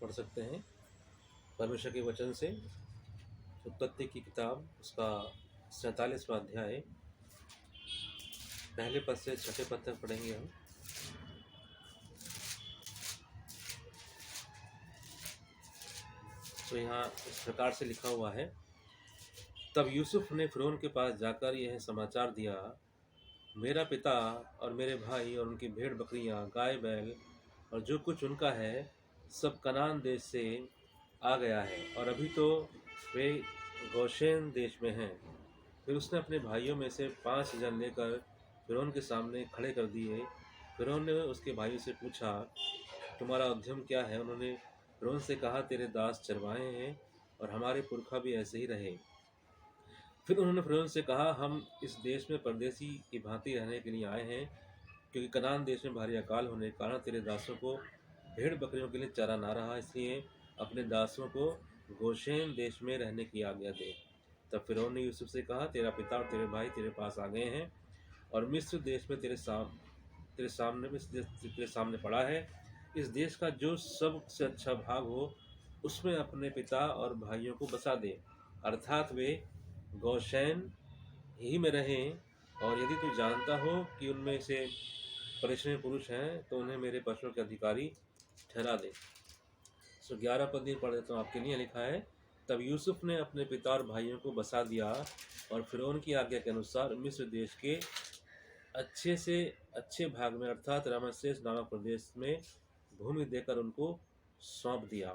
पढ़ सकते हैं परमेश्वर के वचन से। उत्पत्ति की किताब उसका 47वां अध्याय पहले पद से छठे पद तक पढ़ेंगे हम। तो यहाँ इस प्रकार से लिखा हुआ है, तब यूसुफ ने फिरौन के पास जाकर यह समाचार दिया, मेरा पिता और मेरे भाई और उनकी भेड़ बकरियां, गाय बैल और जो कुछ उनका है सब कनान देश से आ गया है, और अभी तो वे गोशेन देश में हैं। फिर उसने अपने भाइयों में से 5 जन लेकर फिरौन के सामने खड़े कर दिए। फिरौन ने उसके भाइयों से पूछा, तुम्हारा उद्यम क्या है? उन्होंने फिरौन से कहा, तेरे दास चरवाहे हैं और हमारे पुरखा भी ऐसे ही रहे। फिर उन्होंने फिरौन से कहा, हम इस देश में परदेसी की भांति रहने के लिए आए हैं, क्योंकि कनान देश में भारी अकाल होने के कारण तेरे दासों को भेड़ बकरियों के लिए चारा ना रहा, इसलिए अपने दासों को गोशेन देश में रहने की आज्ञा दे। तब फिरौन ने यूसुफ से कहा, तेरा पिता और तेरे भाई तेरे पास आ गए हैं, और मिस्र देश में तेरे सामने पड़ा है। इस देश का जो सबसे अच्छा भाग हो उसमें अपने पिता और भाइयों को बसा दे, अर्थात वे गोशेन ही में रहें। और यदि तू जानता हो कि उनमें से परिश्रमी पुरुष हैं तो उन्हें मेरे पशुओं के अधिकारी ठहरा दे। 11 पद ही पढ़ देता हूँ आपके लिए। लिखा है, तब यूसुफ ने अपने पिता और भाइयों को बसा दिया और फिरौन की आज्ञा के अनुसार मिस्र देश के अच्छे से अच्छे भाग में अर्थात रामसेस नामक प्रदेश में भूमि देकर उनको सौंप दिया।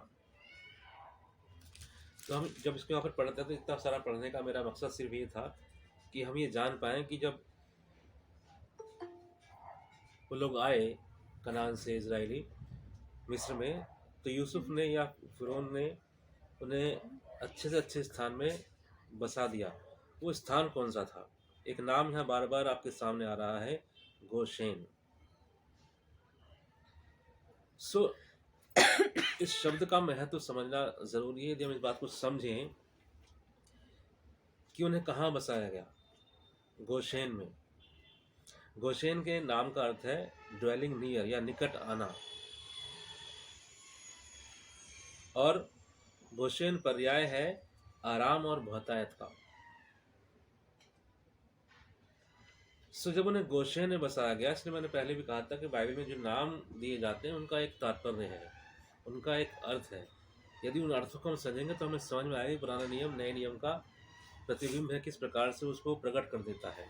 तो हम जब इसके वहाँ पर पढ़ते हैं तो इतना सारा पढ़ने का मेरा मकसद सिर्फ ये था कि हम ये जान पाएँ कि जब वो लोग आए कनान से इजराइली मिस्र में, तो यूसुफ ने या फिरौन ने उन्हें अच्छे से अच्छे स्थान में बसा दिया। वो स्थान कौन सा था? एक नाम यहाँ बार बार आपके सामने आ रहा है, गोशेन। सो इस शब्द का महत्व तो समझना जरूरी है। यदि हम इस बात को समझें कि उन्हें कहाँ बसाया गया, गोशेन में। गोशेन के नाम का अर्थ है ड्वेलिंग नियर या निकट आना, और गोशेन पर्याय है आराम और बहुतायत का। सो जब उन्हें गोशेन में बसाया गया, इसलिए मैंने पहले भी कहा था कि बाइबल में जो नाम दिए जाते हैं उनका एक तात्पर्य है, उनका एक अर्थ है। यदि उन अर्थों को हम समझेंगे तो हमें समझ में आएगा पुराना नियम नए नियम का प्रतिबिंब है, किस प्रकार से उसको प्रकट कर देता है।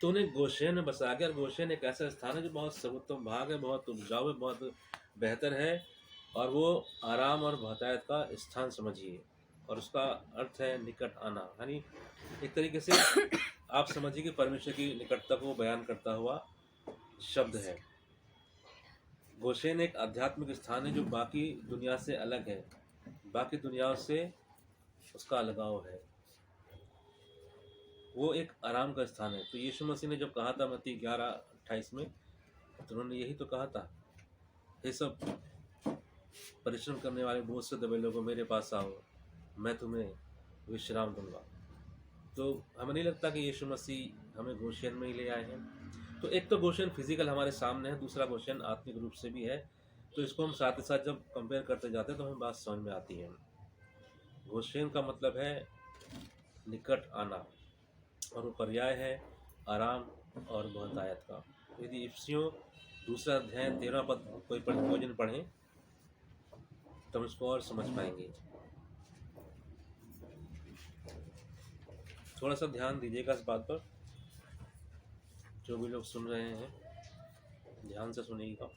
तो उन्हें गोशेन में बसाया गया। और गोशेन एक ऐसा स्थान है जो बहुत सर्वोत्तम भाग है, बहुत उपजाऊ है, बहुत बेहतर है, और वो आराम और बहुतायत का स्थान समझिए। और उसका अर्थ है निकट आना, यानी एक तरीके से आप समझिए कि परमेश्वर की निकटता को बयान करता हुआ शब्द है। गोशेन एक आध्यात्मिक स्थान है जो बाकी दुनिया से अलग है, बाकी दुनियाओं से उसका अलगाव है। वो एक आराम का स्थान है। तो यीशु मसीह ने जब कहा था मत्ती 11:28 में, तो उन्होंने यही तो कहा था, ये सब परिश्रम करने वाले बोझ से दबे लोगों मेरे पास आओ, मैं तुम्हें विश्राम दूंगा। तो हमें नहीं लगता कि यीशु मसीह हमें गोशेन में ही ले आए हैं। तो एक तो गोशेन फिजिकल हमारे सामने है, दूसरा गोशेन आत्मिक रूप से भी है। तो इसको हम साथ ही साथ जब कंपेयर करते जाते हैं तो हमें बात समझ में आती है। गोशेन का मतलब है निकट आना, और वो पर्याय है आराम और बहुतायत का। यदि इफ्सियों 2 अध्याय 13 पद कोई जन पढ़ें तो हम इसको और समझ पाएंगे। थोड़ा सा ध्यान दीजिएगा इस बात पर, जो भी लोग सुन रहे हैं ध्यान से सुनिएगा।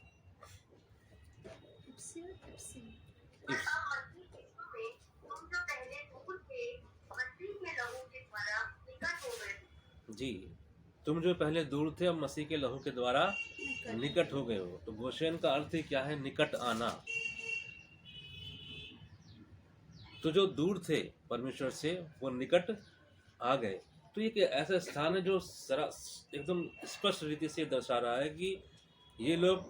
जी, तुम जो पहले दूर थे अब मसीह के लहू के द्वारा निकट हो गए हो। तो गोशेन का अर्थ ही क्या है? निकट आना। तो जो दूर थे परमेश्वर से वो निकट आ गए। तो ये ऐसा स्थान है जो एकदम स्पष्ट रीति से दर्शा रहा है कि ये लोग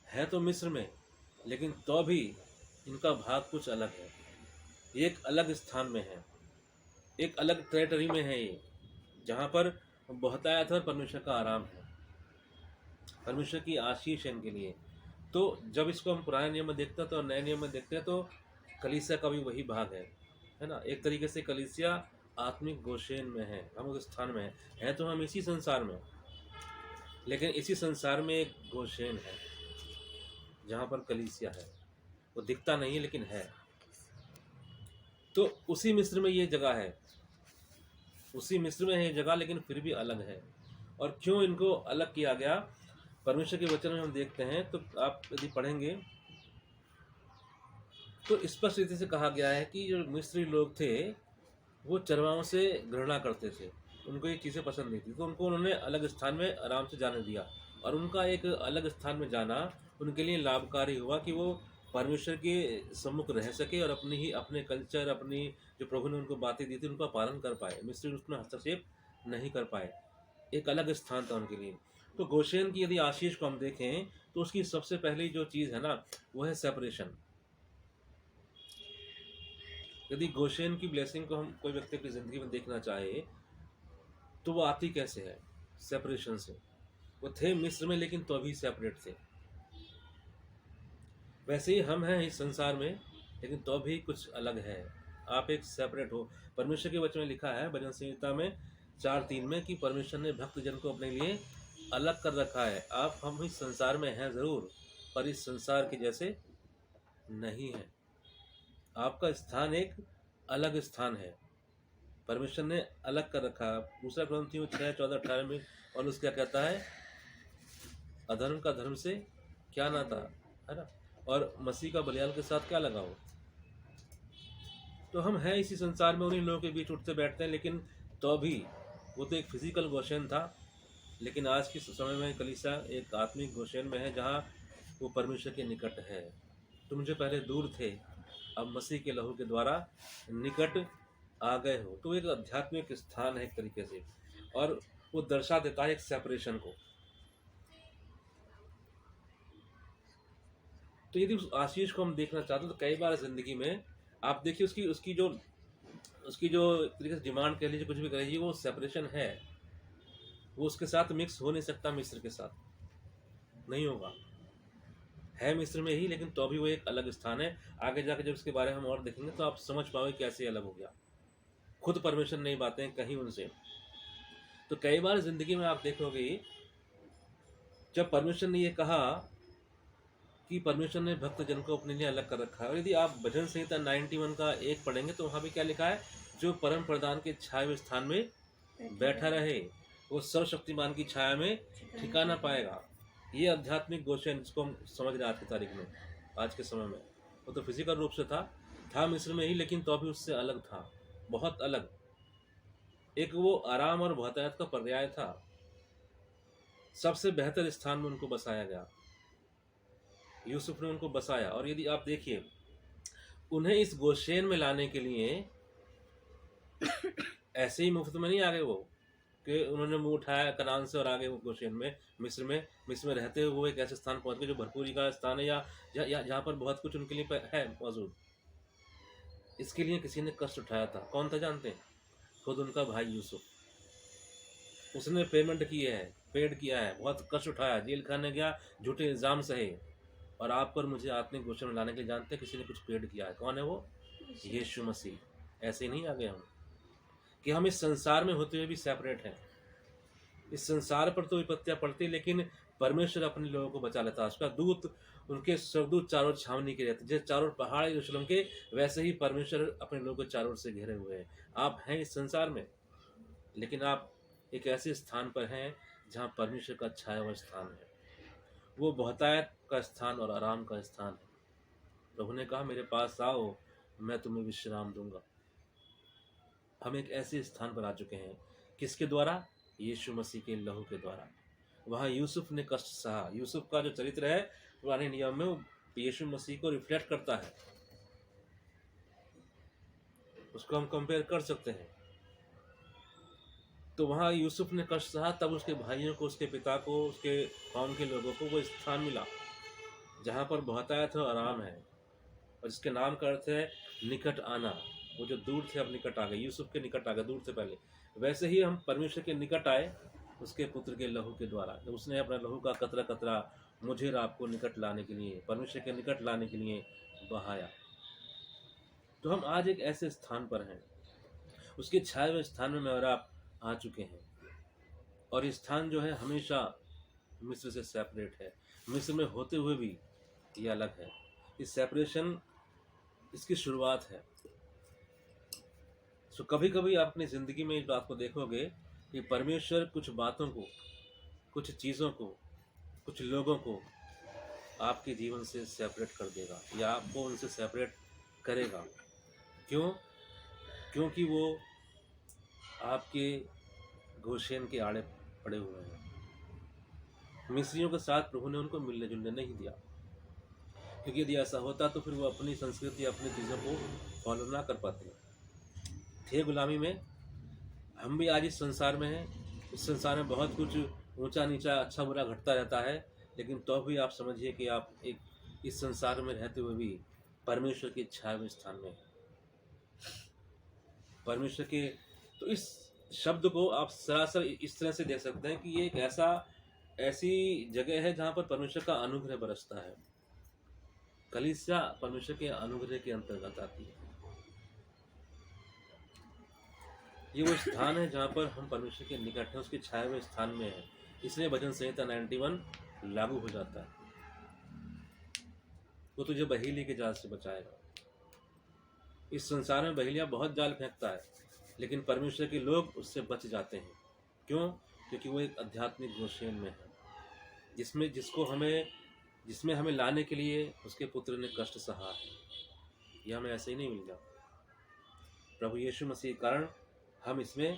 हैं तो मिस्र में, लेकिन तो भी इनका भाग कुछ अलग है। ये एक अलग स्थान में है, एक अलग टेरिटरी में है ये, जहाँ पर बहुतायत और परमेश्वर का आराम है, परमेश्वर की आशीष है इनके लिए। तो जब इसको हम पुराने नियम में देखते हैं तो नए नियम में देखते हैं तो कलीसिया का भी वही भाग है ना। एक तरीके से कलीसिया आत्मिक गोशेन में है, हम उस स्थान में है तो हम इसी संसार में, लेकिन इसी संसार में एक गोशेन है जहाँ पर कलीसिया है। वो दिखता नहीं है लेकिन है। तो उसी मिस्र में ये जगह है, उसी मिस्र में है ये जगह, लेकिन फिर भी अलग है। और क्यों इनको अलग किया गया, परमेश्वर के वचन में हम देखते हैं। तो आप यदि पढ़ेंगे तो स्पष्ट रीति से कहा गया है कि जो मिस्री लोग थे वो चरवाहों से घृणा करते थे, उनको ये चीज़ें पसंद नहीं थी, तो उनको उन्होंने अलग स्थान में आराम से जाने दिया। और उनका एक अलग स्थान में जाना उनके लिए लाभकारी हुआ कि वो परमेश्वर के सम्मुख रह सके और अपने कल्चर, अपनी जो प्रभु ने उनको बातें दी थी उनका पालन कर पाए, मिस्री उसमें हस्तक्षेप नहीं कर पाए। एक अलग स्थान था उनके लिए। तो गोशेन की यदि आशीष को हम देखें तो उसकी सबसे पहली जो चीज़ है ना वो है सेपरेशन। यदि गोशेन की ब्लेसिंग को हम कोई व्यक्ति अपनी ज़िंदगी में देखना चाहे तो वो आती कैसे है, सेपरेशन से। वो थे मिस्र में लेकिन तो अभी सेपरेट थे। वैसे ही हम हैं इस संसार में लेकिन तो भी कुछ अलग है, आप एक सेपरेट हो। परमेश्वर के वचन में लिखा है भजन संहिता में 4:3 में कि परमेश्वर ने भक्त जन को अपने लिए अलग कर रखा है। आप हम इस संसार में हैं ज़रूर पर इस संसार के जैसे नहीं है। आपका स्थान एक अलग स्थान है, परमेश्वर ने अलग कर रखा है। दूसरा ग्रंथियों 6:14-18 में और उसका क्या कहता है, अधर्म का धर्म से क्या नाता, है ना, और मसीह का बलियाल के साथ क्या लगाओ। तो हम हैं इसी संसार में, उन्हीं लोगों के बीच उठते बैठते हैं, लेकिन तो भी वो तो एक फिजिकल गोशेन था, लेकिन आज के समय में कलीसिया एक आत्मिक गोशेन में है जहाँ वो परमेश्वर के निकट है। तुम जो पहले दूर थे अब मसीह के लहू के द्वारा निकट आ गए हो। तो एक आध्यात्मिक स्थान है एक तरीके से, और वो दर्शा देता है एक सेपरेशन को। तो यदि उस आशीष को हम देखना चाहते हैं तो कई बार जिंदगी में आप देखिए उसकी जो तरीके से डिमांड कह लीजिए, कुछ भी कह लीजिए, वो सेपरेशन है। वो उसके साथ मिक्स हो नहीं सकता, मिस्र के साथ नहीं होगा, है मिस्र में ही, लेकिन तो भी वो एक अलग स्थान है। आगे जाकर जब इसके बारे में हम और देखेंगे तो आप समझ पाओगे कैसे अलग हो गया। खुद परमेश्वर नहीं बातें कहीं उनसे। तो कई बार जिंदगी में आप देखोगे जब परमेश्वर ने ये कहा कि परमेश्वर ने भक्त जन को अपने लिए अलग कर रखा है, और यदि आप भजन संहिता 91 का 1 पढ़ेंगे तो वहाँ भी क्या लिखा है, जो परम प्रधान के छाए हुए स्थान में बैठा रहे वो सर्वशक्तिमान की छाया में ठिकाना पाएगा। ये आध्यात्मिक गोशेन जिसको हम समझ रहे आज की तारीख में, आज के समय में, वो तो फिजिकल रूप से था मिस्र में ही, लेकिन तो भी उससे अलग था, बहुत अलग। एक वो आराम और बहुतायत का पर्याय था। सबसे बेहतर स्थान में उनको बसाया गया, यूसुफ ने उनको बसाया। और यदि आप देखिए उन्हें इस गोशेन में लाने के लिए ऐसे ही मुफ्त में नहीं आ गए वो, कि उन्होंने मुंह उठाया कनान से और आगे वो गोशेन में मिस्र में रहते हुए वो एक ऐसे स्थान पहुंच गए जो भरपूरी का स्थान है, या जहाँ पर बहुत कुछ उनके लिए है मौजूद। इसके लिए किसी ने कष्ट उठाया था, कौन था जानते हैं, खुद उनका भाई यूसुफ। उसने पेमेंट की है, पेड किया है, बहुत कष्ट उठाया, जेल खाने गया, झूठे इल्ज़ाम सहे, और आप पर मुझे आत्मिक गोशेन में लाने के लिए जानते हैं किसी ने कुछ पेड किया है। कौन है वो, यीशु मसीह। ऐसे नहीं आ गए हम कि हम इस संसार में होते हुए भी सेपरेट हैं। इस संसार पर तो विपत्तियां पड़ती, लेकिन परमेश्वर अपने लोगों को बचा लेता है। उसका दूत, उनके स्वर्गदूत चारों छावनी के रहते, जैसे चारों पहाड़ यरूशलेम के, वैसे ही परमेश्वर अपने लोगों को चारों ओर से घेरे हुए हैं। आप हैं इस संसार में, लेकिन आप एक ऐसे स्थान पर हैं जहाँ परमेश्वर का छाया हुआ स्थान है। वो बहुतायत का स्थान और आराम का स्थान है। प्रभु ने कहा मेरे पास आओ, मैं तुम्हें विश्राम दूंगा। हम एक ऐसे स्थान पर आ चुके हैं, किसके द्वारा, यीशु मसीह के लहू के द्वारा। वहाँ यूसुफ ने कष्ट सहा। यूसुफ का जो चरित्र है पुराने नियम में वो यीशु मसीह को रिफ्लेक्ट करता है, उसको हम कंपेयर कर सकते हैं। तो वहाँ यूसुफ ने कष्ट सहा, तब उसके भाइयों को, उसके पिता को, उसके कौम के लोगों को वो स्थान मिला जहाँ पर बहुतायत और आराम है, और जिसके नाम का अर्थ है निकट आना। वो जो दूर थे अब निकट आ गए, यूसुफ के निकट आ गए दूर से पहले। वैसे ही हम परमेश्वर के निकट आए उसके पुत्र के लहू के द्वारा, जब उसने अपना लहू का कतरा कतरा मुझे और आपको निकट लाने के लिए, परमेश्वर के निकट लाने के लिए बहाया। तो हम आज एक ऐसे स्थान पर हैं, उसके छाए हुए स्थान में मैं और आप आ चुके हैं। और ये स्थान जो है हमेशा मिस्र से सेपरेट है। मिस्र में होते हुए भी ये अलग है। इस सेपरेशन, इसकी शुरुआत है। सो कभी कभी आप अपनी ज़िंदगी में इस बात को देखोगे कि परमेश्वर कुछ बातों को, कुछ चीज़ों को, कुछ लोगों को आपके जीवन से सेपरेट कर देगा या आपको उनसे सेपरेट करेगा। क्यों? क्योंकि वो आपके गोशेन के आड़े पड़े हुए हैं। मिस्रियों के साथ प्रभु ने उनको मिलने जुलने नहीं दिया, क्योंकि यदि ऐसा होता तो फिर वो अपनी संस्कृति, अपनी चीज़ों को फॉलो ना कर पाते। थे गुलामी में। हम भी आज इस संसार में हैं। इस संसार में बहुत कुछ ऊंचा नीचा, अच्छा बुरा घटता रहता है, लेकिन तो भी आप समझिए कि आप एक इस संसार में रहते हुए भी परमेश्वर की छाया में स्थान में हैं। परमेश्वर के, तो इस शब्द को आप सरासर इस तरह से देख सकते हैं कि ये एक ऐसी जगह है जहाँ पर परमेश्वर का अनुग्रह बरसता है। कलीसिया परमेश्वर के अनुग्रह के अंतर्गत आती है। ये वो स्थान है जहाँ पर हम परमेश्वर के निकट हैं, उसके छाए हुए स्थान में हैं। इसलिए भजन संहिता 91 लागू हो जाता है। वो तुझे बहेली के जाल से बचाएगा। इस संसार में बहेलियाँ बहुत जाल फेंकता है, लेकिन परमेश्वर के लोग उससे बच जाते हैं। क्यों? क्योंकि वो एक आध्यात्मिक गोशेन में है, जिसमें हमें लाने के लिए उसके पुत्र ने कष्ट सहा है। यह हमें ऐसे ही नहीं मिल गया। प्रभु यीशु मसीह के कारण हम इसमें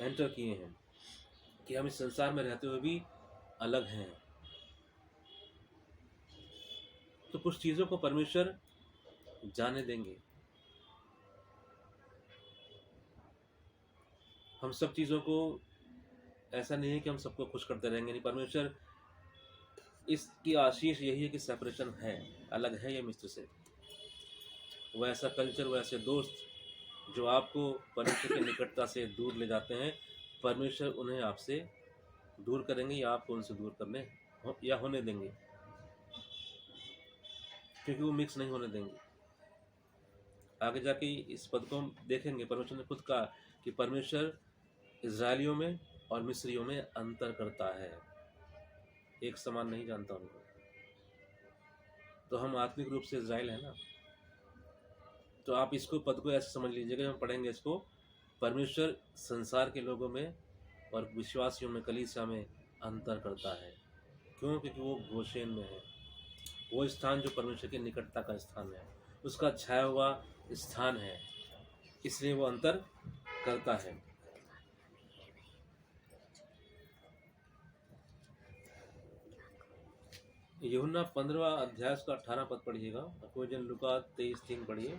एंटर किए हैं कि हम इस संसार में रहते हुए भी अलग हैं। तो कुछ चीज़ों को परमेश्वर जाने देंगे। हम सब चीज़ों को, ऐसा नहीं है कि हम सबको खुश करते रहेंगे। नहीं, परमेश्वर इसकी आशीष यही है कि सेपरेशन है, अलग है ये मिस्र से। वो ऐसा कल्चर, वो ऐसे दोस्त जो आपको परमेश्वर की निकटता से दूर ले जाते हैं, परमेश्वर उन्हें आपसे दूर करेंगे या आपको उनसे दूर करने या होने देंगे, क्योंकि वो मिक्स नहीं होने देंगे। आगे जाके इस पद को हम देखेंगे। परमेश्वर ने खुद कहा कि परमेश्वर इजरायलियों में और मिस्रियों में अंतर करता है, एक समान नहीं जानता उनको। तो हम आत्मिक रूप से इजराइल है ना। तो आप इसको, पद को ऐसे समझ लीजिएगा, हम पढ़ेंगे इसको। परमेश्वर संसार के लोगों में और विश्वासियों में, कलीसिया में अंतर करता है। क्यों? क्योंकि वो गोशेन में है, वो स्थान जो परमेश्वर की निकटता का स्थान है, उसका छाया हुआ स्थान है, इसलिए वो अंतर करता है। यूहन्ना 15 अध्याय का 18 पद पढ़िएगा। कोई जन लुका 23:3 पढ़िए।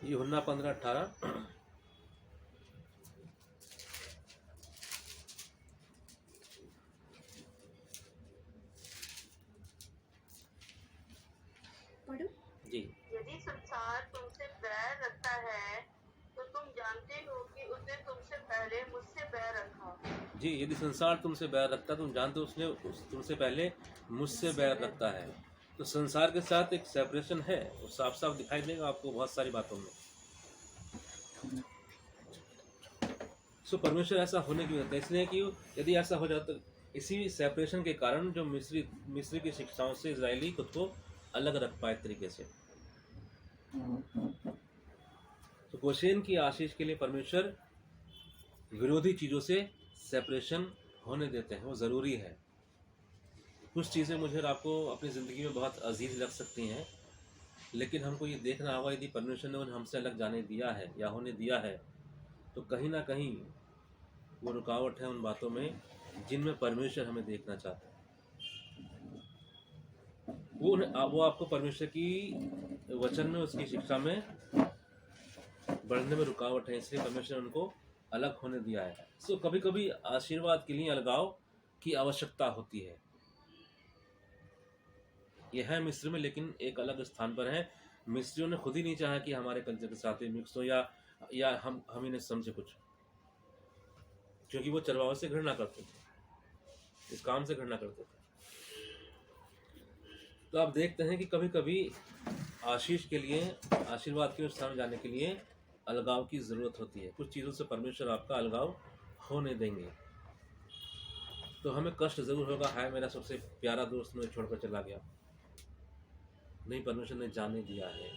यूहन्ना 15:18। पढ़ो जी। यदि संसार तुमसे बैर रखता है तो तुम जानते हो कि उसने तुमसे पहले मुझसे बैर रखा। जी, यदि संसार तुमसे बैर रखता है, तुम जानते हो उसने तुमसे पहले मुझसे बैर रखता है। तो संसार के साथ एक सेपरेशन है, वो साफ साफ दिखाई देगा आपको बहुत सारी बातों में। सो परमेश्वर ऐसा होने की वजह, इसलिए कि यदि ऐसा हो जाता, इसी सेपरेशन के कारण जो मिस्री की शिक्षाओं से इजरायली खुद को अलग रख पाए तरीके से। तो गोशेन की आशीष के लिए परमेश्वर विरोधी चीज़ों से सेपरेशन होने देते हैं, वो ज़रूरी है। कुछ चीज़ें मुझे और आपको अपनी ज़िंदगी में बहुत अजीज लग सकती हैं, लेकिन हमको ये देखना होगा, यदि परमेश्वर ने उन्हें हमसे अलग जाने दिया है या होने दिया है, तो कहीं ना कहीं वो रुकावट है उन बातों में जिनमें परमेश्वर हमें देखना चाहता है। वो आपको परमेश्वर की वचन में, उसकी शिक्षा में बढ़ने में रुकावट है, इसलिए परमेश्वर ने उनको अलग होने दिया है। सो कभी कभी आशीर्वाद के लिए अलगाव की आवश्यकता होती है। यह है मिस्र में, लेकिन एक अलग स्थान पर है। मिस्रियों ने खुद ही नहीं चाहा कि हमारे कल्चर के साथ मिक्स हो या हम इन्हें समझे कुछ। क्योंकि वो चरवाहों से घृणा करते थे, इस काम से घृणा करते थे। तो आप देखते हैं कि कभी कभी आशीष के लिए, आशीर्वाद के स्थान में जाने के लिए अलगाव की ज़रूरत होती है। कुछ चीज़ों से परमेश्वर आपका अलगाव होने देंगे तो हमें कष्ट ज़रूर होगा, हाय मेरा सबसे प्यारा दोस्त मुझे छोड़कर चला गया। नहीं, परमेश्वर ने जाने दिया है,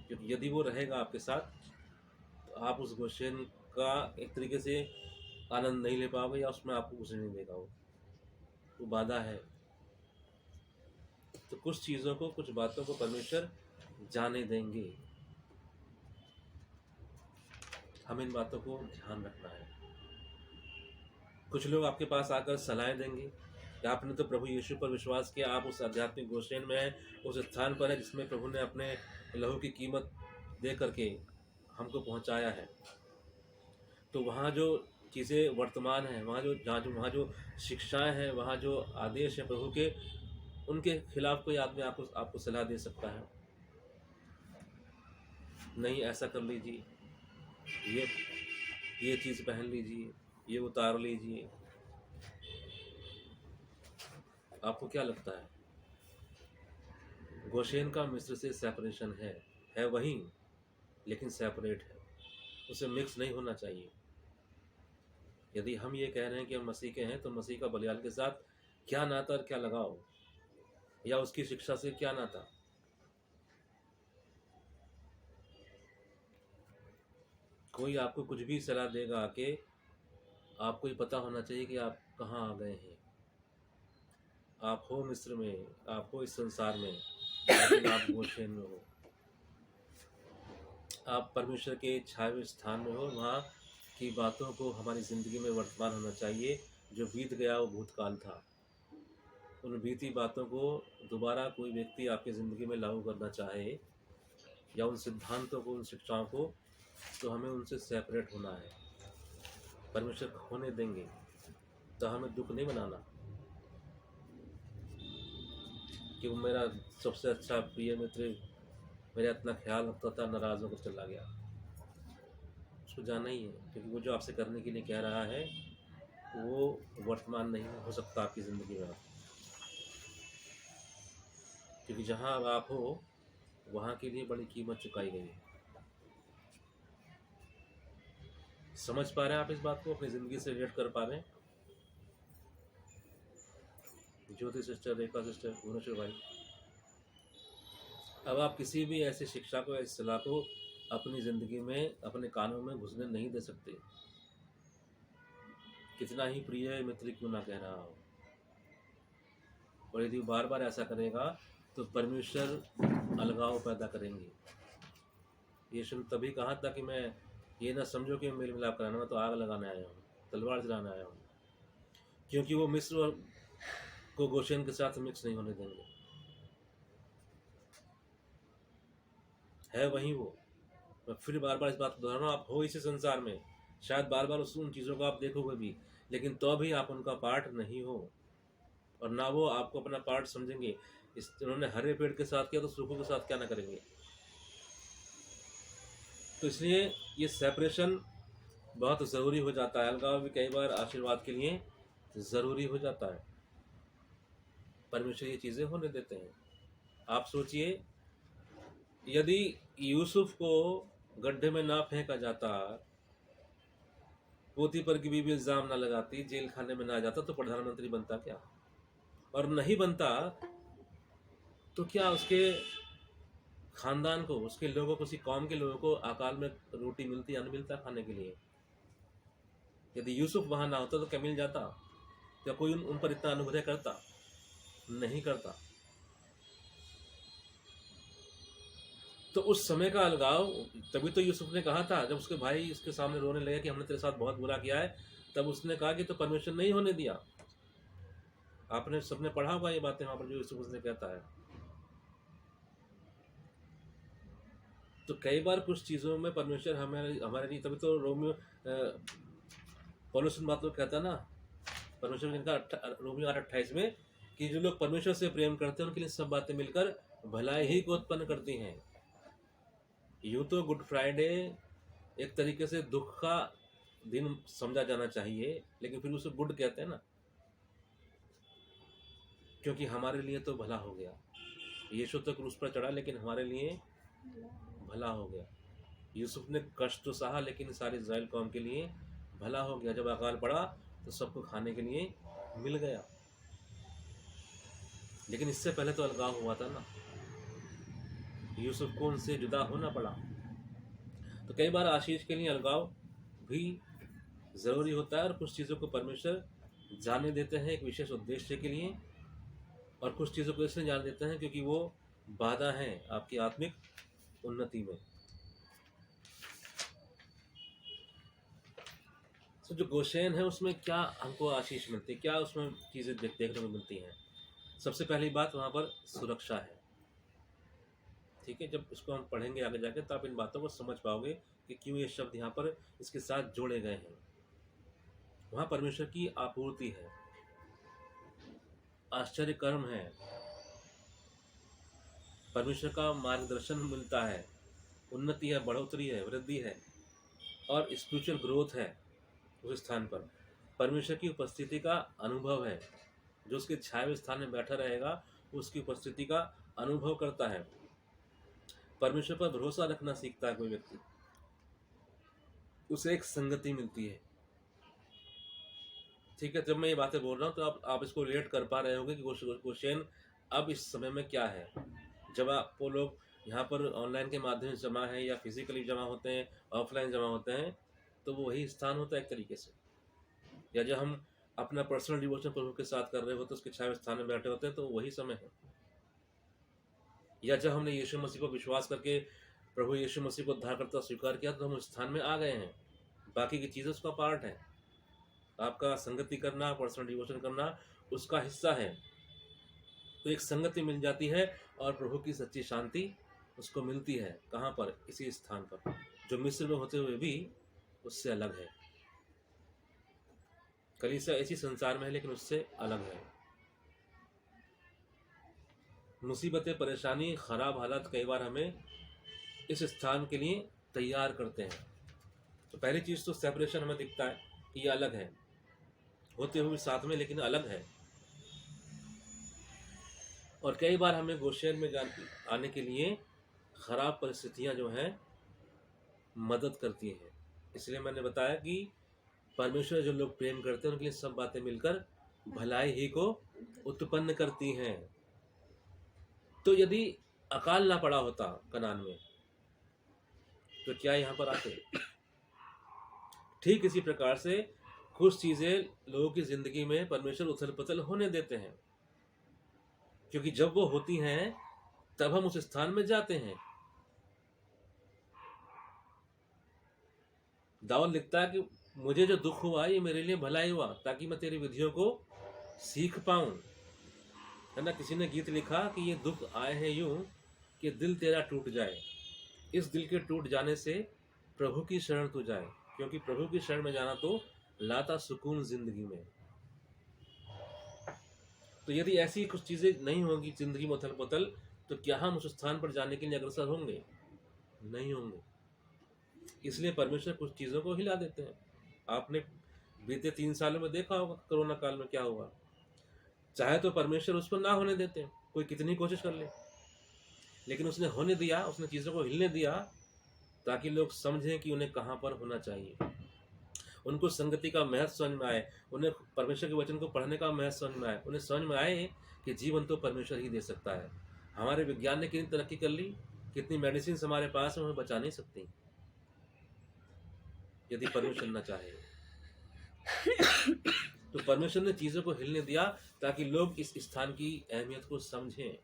क्योंकि यदि वो रहेगा आपके साथ तो आप उस गोशेन का एक तरीके से आनंद नहीं ले पाओगे, या उसमें आपको कुछ नहीं देगा। वो वादा है। तो कुछ चीज़ों को, कुछ बातों को परमेश्वर जाने देंगे, हमें इन बातों को ध्यान रखना है। कुछ लोग आपके पास आकर सलाहें देंगे कि आपने तो प्रभु यीशु पर विश्वास किया, आप उस आध्यात्मिक गोशेन में हैं, उस स्थान पर है जिसमें प्रभु ने अपने लहू की कीमत दे करके हमको पहुंचाया है। तो वहाँ जो चीज़ें वर्तमान हैं, वहाँ जो शिक्षाएं हैं, वहाँ जो आदेश है प्रभु के, उनके खिलाफ कोई आदमी आपको सलाह दे सकता है। नहीं, ऐसा कर लीजिए, ये चीज़ पहन लीजिए, ये उतार लीजिए। आपको क्या लगता है? गोशेन का मिस्र से सेपरेशन है वही, लेकिन सेपरेट है, उसे मिक्स नहीं होना चाहिए। यदि हम ये कह रहे हैं कि हम मसीह के हैं, तो मसीह का बलिदान के साथ क्या नाता और क्या लगाव, या उसकी शिक्षा से क्या नाता? कोई आपको कुछ भी सलाह देगा आके, आपको ये पता होना चाहिए कि आप कहाँ आ गए हैं। आप हो मिस्र में, आप हो इस संसार में, लेकिन आप गोशेन में हो। आप परमेश्वर के छाए हुए स्थान में हो। वहाँ की बातों को हमारी ज़िंदगी में वर्तमान होना चाहिए। जो बीत गया वो भूतकाल था। उन बीती बातों को दोबारा कोई व्यक्ति आपकी ज़िंदगी में लागू करना चाहे, या उन सिद्धांतों को, उन शिक्षाओं को, तो हमें उनसे सेपरेट होना है। परमेश्वर होने देंगे तो हमें दुख नहीं मनाना कि वो मेरा सबसे अच्छा प्रिय मित्र मेरा इतना ख्याल रखता था, नाराज़ होकर चला गया। उसको जाना ही है, क्योंकि वो जो आपसे करने के लिए कह रहा है वो वर्तमान नहीं हो सकता आपकी ज़िंदगी में। क्योंकि जहाँ अब आप हो वहाँ के लिए बड़ी कीमत चुकाई गई है। समझ पा रहे हैं आप इस बात को? अपनी ज़िंदगी से रिलेट कर पा रहे हैं? ज्योति सिस्टर, रेखा सिस्टर, भुवनेश्वर भाई, अब आप किसी भी ऐसी शिक्षा को, इस सलाह को अपनी ज़िंदगी में, अपने कानों में घुसने नहीं दे सकते, कितना ही प्रिय मित्र क्यों ना कह रहा हो। और यदि बार बार ऐसा करेगा तो परमेश्वर अलगाव पैदा करेंगे। यीशु ने तभी कहा था कि मैं ये ना समझो कि मेल मिलाप कराना, मैं तो आग लगाने आया हूँ, तलवार चलाने आया हूँ। क्योंकि वो मिस्र को गोशेन के साथ मिक्स नहीं होने देंगे। है वही वो। मैं फिर बार बार इस बात को दोहरा रहा हूँ, आप हो इसी संसार में, शायद बार बार उन चीज़ों को आप देखोगे भी, लेकिन तो भी आप उनका पार्ट नहीं हो, और ना वो आपको अपना पार्ट समझेंगे। उन्होंने हरे पेड़ के साथ किया तो सूखों के साथ क्या ना करेंगे। तो इसलिए ये सेपरेशन बहुत ज़रूरी हो जाता है। अलगाव भी कई बार आशीर्वाद के लिए ज़रूरी हो जाता है। परमेश्वर ये चीज़ें होने देते हैं। आप सोचिए, यदि यूसुफ को गड्ढे में ना फेंका जाता, पोतीपर की बीवी इल्ज़ाम ना लगाती, जेल खाने में ना जाता, तो प्रधानमंत्री बनता क्या? और नहीं बनता तो क्या उसके खानदान को, उसके लोगों को, उसी कौम के लोगों को अकाल में रोटी मिलती या नहीं मिलता खाने के लिए? यदि यूसुफ वहां ना होता तो क्या मिल जाता? क्या कोई उन पर इतना अनुग्रह करता? नहीं करता। तो उस समय का अलगाव, तभी तो यूसुफ ने कहा था, जब उसके भाई उसके सामने रोने लगे कि हमने तेरे साथ बहुत बुरा किया है, तब उसने कहा कि तो परमेश्वर नहीं होने दिया। आपने सबने पढ़ा होगा ये बातें वहां पर, जो यूसुफ उसने कहता है। तो कई बार कुछ चीज़ों में परमेश्वर हमारे लिए, तभी तो रोमियो पौलुस बात को कहता ना, परमेश्वर ने कहा रोमियो 8:28 में कि जो लोग परमेश्वर से प्रेम करते हैं उनके लिए सब बातें मिलकर भलाई ही को उत्पन्न करती हैं। यूँ तो गुड फ्राइडे एक तरीके से दुख का दिन समझा जाना चाहिए, लेकिन फिर उसे गुड कहते हैं ना, क्योंकि हमारे लिए तो भला हो गया। यीशु तो क्रूस पर चढ़ा लेकिन हमारे लिए भला हो गया। यूसुफ ने कष्ट तो सहा लेकिन सारी इज़राइल कौम के लिए भला हो गया। जब अकाल पड़ा तो सबको खाने के लिए मिल गया। लेकिन इससे पहले तो अलगाव हुआ था ना, यूसुफ को उनसे जुदा होना पड़ा। तो कई बार आशीष के लिए अलगाव भी ज़रूरी होता है, और कुछ चीज़ों को परमेश्वर जाने देते हैं एक विशेष उद्देश्य के लिए, और कुछ चीज़ों को इसलिए जान देते हैं क्योंकि वो बाधा है आपकी आत्मिक उन्नति में। तो जो गोशेन है उसमें क्या हमको आशीष मिलती है, क्या उसमें चीज़ें देखने को मिलती हैं। सबसे पहली बात वहाँ पर सुरक्षा है। ठीक है, जब इसको हम पढ़ेंगे आगे जाके तो आप इन बातों को समझ पाओगे कि क्यों ये शब्द यहाँ पर इसके साथ जोड़े गए हैं। वहाँ परमेश्वर की आपूर्ति है, आश्चर्य कर्म है, परमेश्वर का मार्गदर्शन मिलता है, उन्नति है, बढ़ोतरी है, वृद्धि है, और स्पिरिचुअल ग्रोथ है। उस स्थान पर परमेश्वर की उपस्थिति का अनुभव है। जो उसके छाए हुए स्थान में बैठा रहेगा वो उसकी उपस्थिति का अनुभव करता है। परमेश्वर पर भरोसा रखना सीखता है कोई व्यक्ति, उसे एक संगति मिलती है। ठीक है, जब मैं ये बातें बोल रहा हूँ तो आप इसको रिलेट कर पा रहे होंगे कि क्वेश्चन अब इस समय में क्या है। जब आप वो लोग यहाँ पर ऑनलाइन के माध्यम से जमा है या फिजिकली जमा होते हैं, ऑफलाइन जमा होते हैं, तो वो वही स्थान होता है एक तरीके से। या जब हम अपना पर्सनल डिवोशन प्रभु के साथ कर रहे होते हैं, उसके छाए स्थान में बैठे होते हैं, तो वही समय है। या जब हमने यीशु मसीह को विश्वास करके प्रभु यीशु मसीह को उद्धारकर्ता स्वीकार किया तो हम उस स्थान में आ गए हैं। बाकी की चीज़ें उसका पार्ट है। आपका संगति करना, पर्सनल डिवोशन करना उसका हिस्सा है। तो एक संगति मिल जाती है और प्रभु की सच्ची शांति उसको मिलती है। कहाँ पर? इसी स्थान पर, जो मिस्र में होते हुए भी उससे अलग है। कलीसिया इसी संसार में है लेकिन उससे अलग है। मुसीबतें, परेशानी, खराब हालात कई बार हमें इस स्थान के लिए तैयार करते हैं। तो पहली चीज़ तो सेपरेशन हमें दिखता है कि ये अलग है, होते हुए साथ में लेकिन अलग है। और कई बार हमें गोशेन में आने के लिए खराब परिस्थितियां जो हैं मदद करती हैं। इसलिए मैंने बताया कि परमेश्वर जो लोग प्रेम करते हैं उनके लिए सब बातें मिलकर भलाई ही को उत्पन्न करती हैं। तो यदि अकाल ना पड़ा होता कनान में तो क्या यहाँ पर आते? ठीक इसी प्रकार से कुछ चीजें लोगों की जिंदगी में परमेश्वर उथल पुथल होने देते हैं, क्योंकि जब वो होती हैं तब हम उस स्थान में जाते हैं। दाऊद लिखता है कि मुझे जो दुख हुआ ये मेरे लिए भलाई हुआ, ताकि मैं तेरी विधियों को सीख पाऊं। है ना, किसी ने गीत लिखा कि ये दुख आए हैं यूं कि दिल तेरा टूट जाए, इस दिल के टूट जाने से प्रभु की शरण तू जाए, क्योंकि प्रभु की शरण में जाना तो लाता सुकून जिंदगी में। तो यदि ऐसी कुछ चीजें नहीं होंगी जिंदगी में उथल पुथल, तो क्या हम उस स्थान पर जाने के लिए अग्रसर होंगे? नहीं होंगे। इसलिए परमेश्वर कुछ चीजों को हिला देते हैं। आपने बीते 3 सालों में देखा होगा कोरोना काल में क्या हुआ। चाहे तो परमेश्वर उसको ना होने देते हैं, कोई कितनी कोशिश कर ले, लेकिन उसने होने दिया, उसने चीजों को हिलने दिया ताकि लोग समझें कि उन्हें कहाँ पर होना चाहिए, उनको संगति का महत्व समझ में आए, उन्हें परमेश्वर के वचन को पढ़ने का महत्व समझ में आए, उन्हें समझ में आए कि जीवन तो परमेश्वर ही दे सकता है। हमारे विज्ञान ने कितनी तरक्की कर ली, कितनी मेडिसिन हमारे पास है, हमें बचा नहीं सकती यदि परमेश्वर न चाहे। तो परमेश्वर ने चीजों को हिलने दिया ताकि लोग इस स्थान की अहमियत को समझें,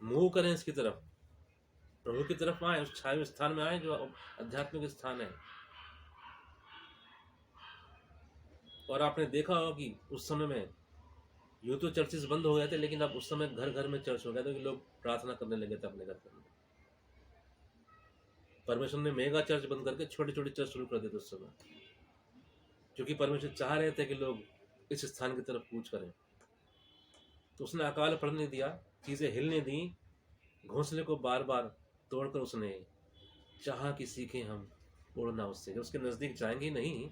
मूव करें इसकी तरफ, प्रभु की तरफ आए, उस छाए स्थान में आए जो आध्यात्मिक स्थान है। और आपने देखा होगा कि उस समय में यूं तो चर्चेस बंद हो गए थे, लेकिन अब उस समय घर घर में चर्च हो गया था कि लोग प्रार्थना करने लगे थे अपने घर पर। परमेश्वर ने मेगा चर्च बंद करके छोटे छोटे चर्च शुरू कर दिए थे उस समय, क्योंकि परमेश्वर चाह रहे थे कि लोग इस स्थान की तरफ कूच करें। तो उसने अकाल पड़ने दिया, चीजें हिलने दी, घोंसले को बार बार तोड़कर उसने चाहा कि सीखें हम उड़ना उससे। जब उसके नज़दीक जाएंगे ही नहीं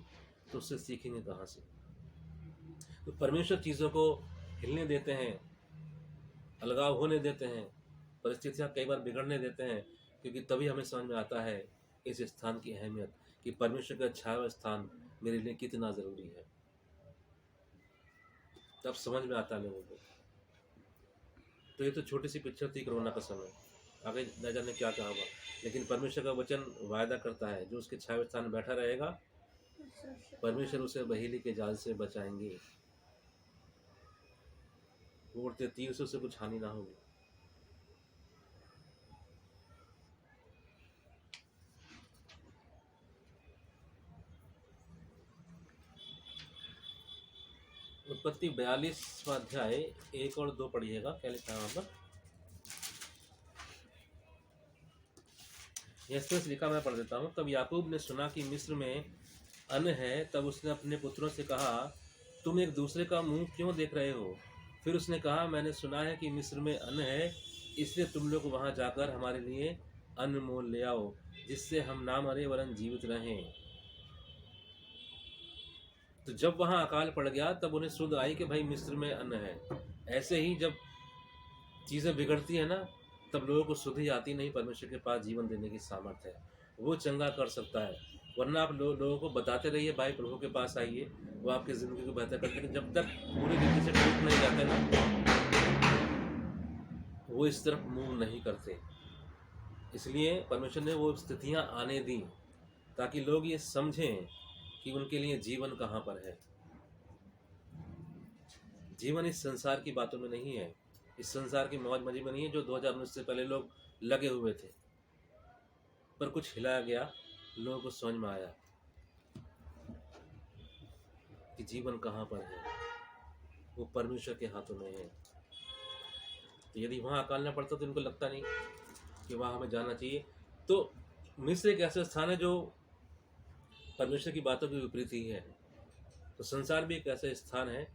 तो उससे सीखेंगे कहाँ से। तो परमेश्वर चीज़ों को हिलने देते हैं, अलगाव होने देते हैं, परिस्थितियाँ कई बार बिगड़ने देते हैं, क्योंकि तभी हमें समझ में आता है इस स्थान की अहमियत, कि परमेश्वर का छाया हुआ स्थान मेरे लिए कितना ज़रूरी है। तब समझ में आता है लोगों को। तो ये तो छोटी सी पिक्चर थी कोरोना का समय, आगे न जाने क्या क्या होगा, लेकिन परमेश्वर का वचन वायदा करता है जो उसके छाया स्थान में बैठा रहेगा, परमेश्वर उसे बहेली के जाल से बचाएंगे, वो उड़ते तीर से उसे कुछ हानि ना होगी। उत्पत्ति 42वां अध्याय 1 और 2 पढ़िएगा, क्या लिखा है वहां पर। इस तरह से लिखा, मैं पढ़ देता हूँ। तब याकूब ने सुना कि मिस्र में अन्न है, तब उसने अपने पुत्रों से कहा, तुम एक दूसरे का मुंह क्यों देख रहे हो? फिर उसने कहा, मैंने सुना है कि मिस्र में अन्न है, इसलिए तुम लोग वहां जाकर हमारे लिए अन्न मोल ले आओ, जिससे हम ना मरे वरन जीवित रहें। तो जब वहां अकाल पड़ गया तब उन्हें सुध आई कि भाई मिस्र में अन्न है। ऐसे ही जब चीज़ें बिगड़ती है ना, तब लोगों को सुध ही आती नहीं परमेश्वर के पास जीवन देने की सामर्थ्य है, वो चंगा कर सकता है। वरना आप लोगों को बताते रहिए भाई प्रभु के पास आइए, वो आपकी ज़िंदगी को बेहतर करते, लेकिन जब तक पूरी रीति से टूट नहीं जाते ना, वो इस तरफ मूव नहीं करते। इसलिए परमेश्वर ने वो स्थितियां आने दी ताकि लोग ये समझें कि उनके लिए जीवन कहाँ पर है। जीवन इस संसार की बातों में नहीं है, इस संसार की मौज मजी में नहीं है जो 2019 से पहले लोग लगे हुए थे। पर कुछ हिलाया गया, लोगों को समझ में आया कि जीवन कहाँ पर है, वो परमेश्वर के हाथों में है। तो यदि वहाँ अकालना पड़ता तो इनको लगता नहीं कि वहाँ हमें जाना चाहिए। तो मिस्र एक ऐसा स्थान है जो परमेश्वर की बातों की विपरीत ही है। तो संसार भी एक ऐसा स्थान है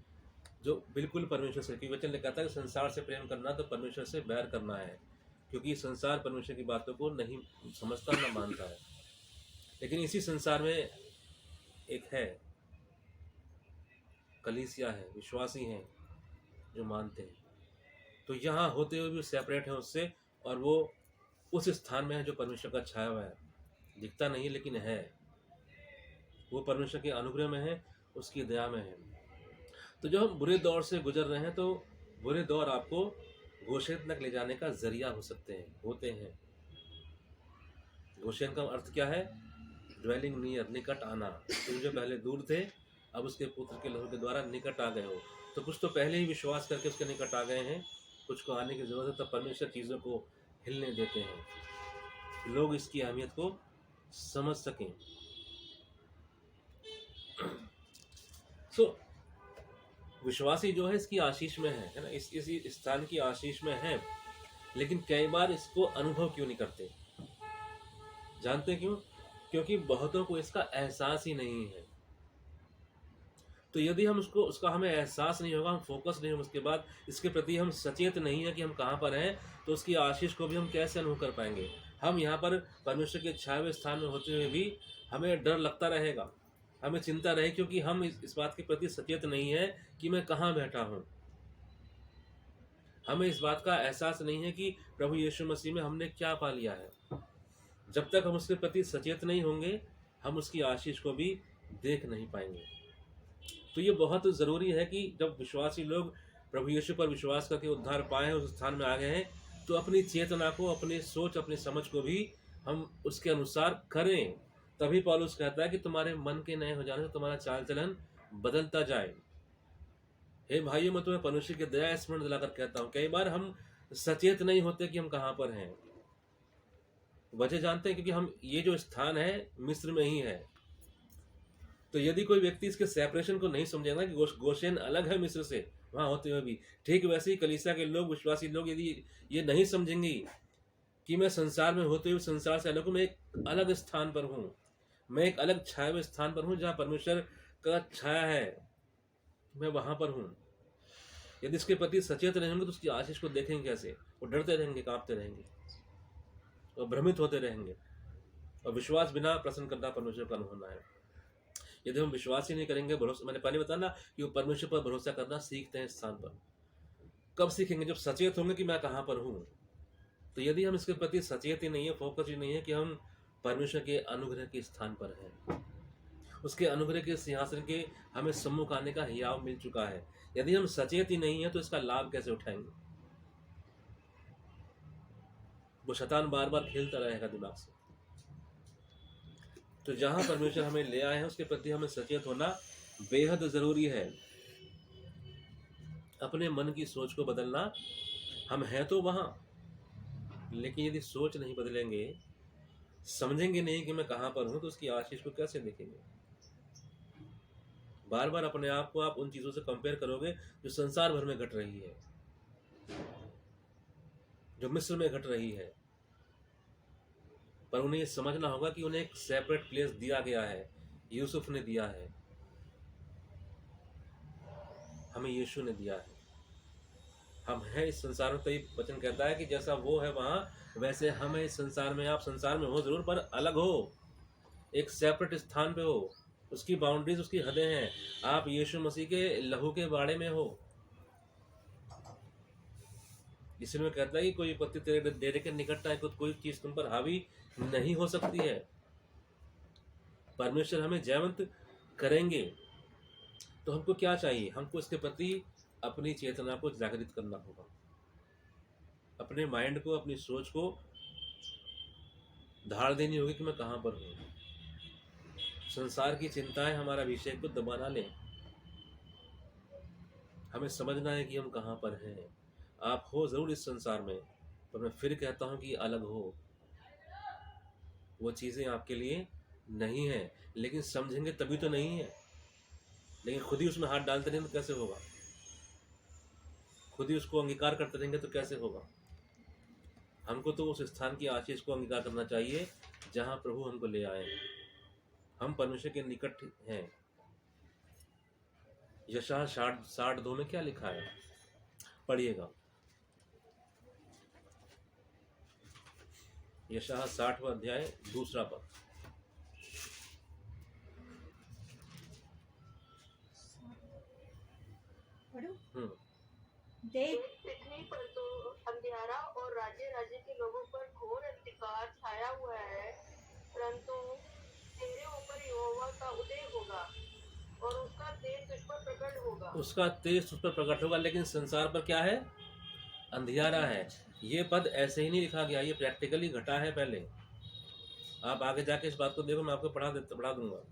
जो बिल्कुल परमेश्वर से, क्योंकि वचन कहता है कि संसार से प्रेम करना तो परमेश्वर से बैर करना है, क्योंकि संसार परमेश्वर की बातों को नहीं समझता, न मानता है। लेकिन इसी संसार में एक है, कलीसिया है, विश्वासी हैं जो मानते हैं। तो यहाँ होते हुए भी सेपरेट है उससे, और वो उस स्थान में है जो परमेश्वर का छाया हुआ है, दिखता नहीं लेकिन है। वो परमेश्वर के अनुग्रह में है, उसकी दया में है। तो जब हम बुरे दौर से गुजर रहे हैं तो बुरे दौर आपको गोशेन तक ले जाने का जरिया हो सकते हैं, होते हैं। गोशेन का अर्थ क्या है? ड्वेलिंग नियर, निकट आना। तुम जो पहले दूर थे अब उसके पुत्र के लहू के द्वारा निकट आ गए हो। तो कुछ तो पहले ही विश्वास करके उसके निकट आ गए हैं, कुछ को आने की जरूरत है। तब परमेश्वर चीज़ों को हिलने देते हैं, लोग इसकी अहमियत को समझ सकें। सो विश्वासी जो है इसकी आशीष में है ना, इसी स्थान की आशीष में है। लेकिन कई बार इसको अनुभव क्यों नहीं करते? जानते क्यों? क्योंकि बहुतों को इसका एहसास ही नहीं है। तो यदि हम उसका हमें एहसास नहीं होगा, हम फोकस नहीं होगा, उसके बाद इसके प्रति हम सचेत नहीं है कि हम कहाँ पर हैं, तो उसकी आशीष को भी हम कैसे अनुभव कर पाएंगे? हम यहाँ पर परमेश्वर के छाए हुए स्थान में होते हुए भी हमें डर लगता रहेगा, हमें चिंता रहे, क्योंकि हम इस बात के प्रति सचेत नहीं है कि मैं कहाँ बैठा हूँ। हमें इस बात का एहसास नहीं है कि प्रभु यीशु मसीह में हमने क्या पा लिया है। जब तक हम उसके प्रति सचेत नहीं होंगे, हम उसकी आशीष को भी देख नहीं पाएंगे। तो ये बहुत ज़रूरी है कि जब विश्वासी लोग प्रभु यीशु पर विश्वास करके उद्धार पाए हैं, उस स्थान में आ गए हैं, तो अपनी चेतना को, अपनी सोच, अपनी समझ को भी हम उसके अनुसार करें। तभी पौलुस कहता है कि तुम्हारे मन के नए हो जाने से तुम्हारा चाल चलन बदलता जाए। हे भाइयों, मैं तुम्हें परमेश्वर की दया स्मरण दिलाकर कहता हूँ, कई बार हम सचेत नहीं होते कि हम कहाँ पर हैं। वजह जानते हैं? क्योंकि हम ये जो स्थान है मिस्र में ही है। तो यदि कोई व्यक्ति इसके सेपरेशन को नहीं समझेगा कि गोशेन अलग है मिस्र से, वहाँ होते हुए भी, ठीक वैसे ही कलीसिया के लोग, विश्वासी लोग यदि ये नहीं समझेंगे कि मैं संसार में होते हुए संसार से अलग हूँ, मैं एक अलग स्थान पर हूँ, मैं एक अलग छाए हुए स्थान पर हूँ जहाँ परमेश्वर का छाया है, मैं वहाँ पर हूँ। यदि इसके प्रति सचेत रहेंगे तो उसकी आशीष को देखेंगे कैसे? वो डरते रहेंगे, कांपते रहेंगे और भ्रमित होते रहेंगे। और विश्वास बिना प्रसन्न करना परमेश्वर का होना है। यदि हम विश्वास ही नहीं करेंगे, भरोसा, मैंने पहले बताया ना कि वो परमेश्वर पर भरोसा करना सीखते हैं इस स्थान पर। कब सीखेंगे? जब सचेत होंगे कि मैं कहाँ पर हूँ। तो यदि हम इसके प्रति सचेत ही नहीं है, फोकस ही नहीं है कि हम परमेश्वर के अनुग्रह के स्थान पर हैं, उसके अनुग्रह के सिंहासन के हमें सम्मुख आने का हियाव मिल चुका है, यदि हम सचेत ही नहीं है तो इसका लाभ कैसे उठाएंगे? वो शैतान बार बार खेलता रहेगा दिमाग से। तो जहां परमेश्वर हमें ले आए हैं उसके प्रति हमें सचेत होना बेहद जरूरी है। अपने मन की सोच को बदलना, हम हैं तो वहां, लेकिन यदि सोच नहीं बदलेंगे, समझेंगे नहीं कि मैं कहां पर हूं, तो उसकी आशीष को कैसे देखेंगे? बार बार अपने आप को आप उन चीजों से कंपेयर करोगे जो संसार भर में घट रही है, जो मिस्र में घट रही है। पर उन्हें ये समझना होगा कि उन्हें एक सेपरेट प्लेस दिया गया है, यूसुफ ने दिया है, हमें यीशु ने दिया है। हम हैं इस संसार में, तो ये वचन कहता है कि जैसा वो है वहां, वैसे हम हैं इस संसार में। आप संसार में हो जरूर, पर अलग हो, एक सेपरेट स्थान पे हो। उसकी बाउंड्रीज, उसकी हदें हैं। आप यीशु मसीह के लहू के बाड़े में हो। इसलिए मैं कहता है कि कोई विपत्ति तेरे डेरे के निकट आए, कोई चीज तुम पर हावी नहीं हो सकती है। परमेश्वर हमें जयवंत करेंगे। तो हमको क्या चाहिए? हमको इसके प्रति अपनी चेतना को जागृत करना होगा, अपने माइंड को, अपनी सोच को धार देनी होगी कि मैं कहां पर हूं। संसार की चिंताएं हमारा अभिषेक को दबा ना लें। हमें समझना है कि हम कहां पर हैं। आप हो जरूर इस संसार में, पर मैं फिर कहता हूं कि अलग हो। वो चीजें आपके लिए नहीं है, लेकिन समझेंगे तभी तो नहीं है। लेकिन खुद ही उसमें हाथ डालते रहेंगे तो कैसे होगा? खुद ही उसको अंगीकार करते रहेंगे तो कैसे होगा? हमको तो उस स्थान की आशीष को अंगीकार करना चाहिए जहां प्रभु हमको ले आए हैं। हम परमेश्वर के निकट हैं। यशायाह 60:2 में क्या लिखा है? पढ़िएगा। यशायाह 60वां अध्याय 2 पद। पढ़ो। देख देख, पृथ्वी पर तो अंधियारा और राज्य राज्य के लोगों पर घोर अंधकार छाया हुआ है, परंतु तेरे ऊपर यहोवा का उदय होगा और उसका तेज तुझ पर प्रकट होगा। उसका तेज तुझ पर प्रकट होगा। लेकिन संसार पर क्या है? अंधियारा है। ये पद ऐसे ही नहीं लिखा गया, ये प्रैक्टिकली घटा है। पहले आप आगे जाके इस बात को देखो, मैं आपको पढ़ा दूंगा।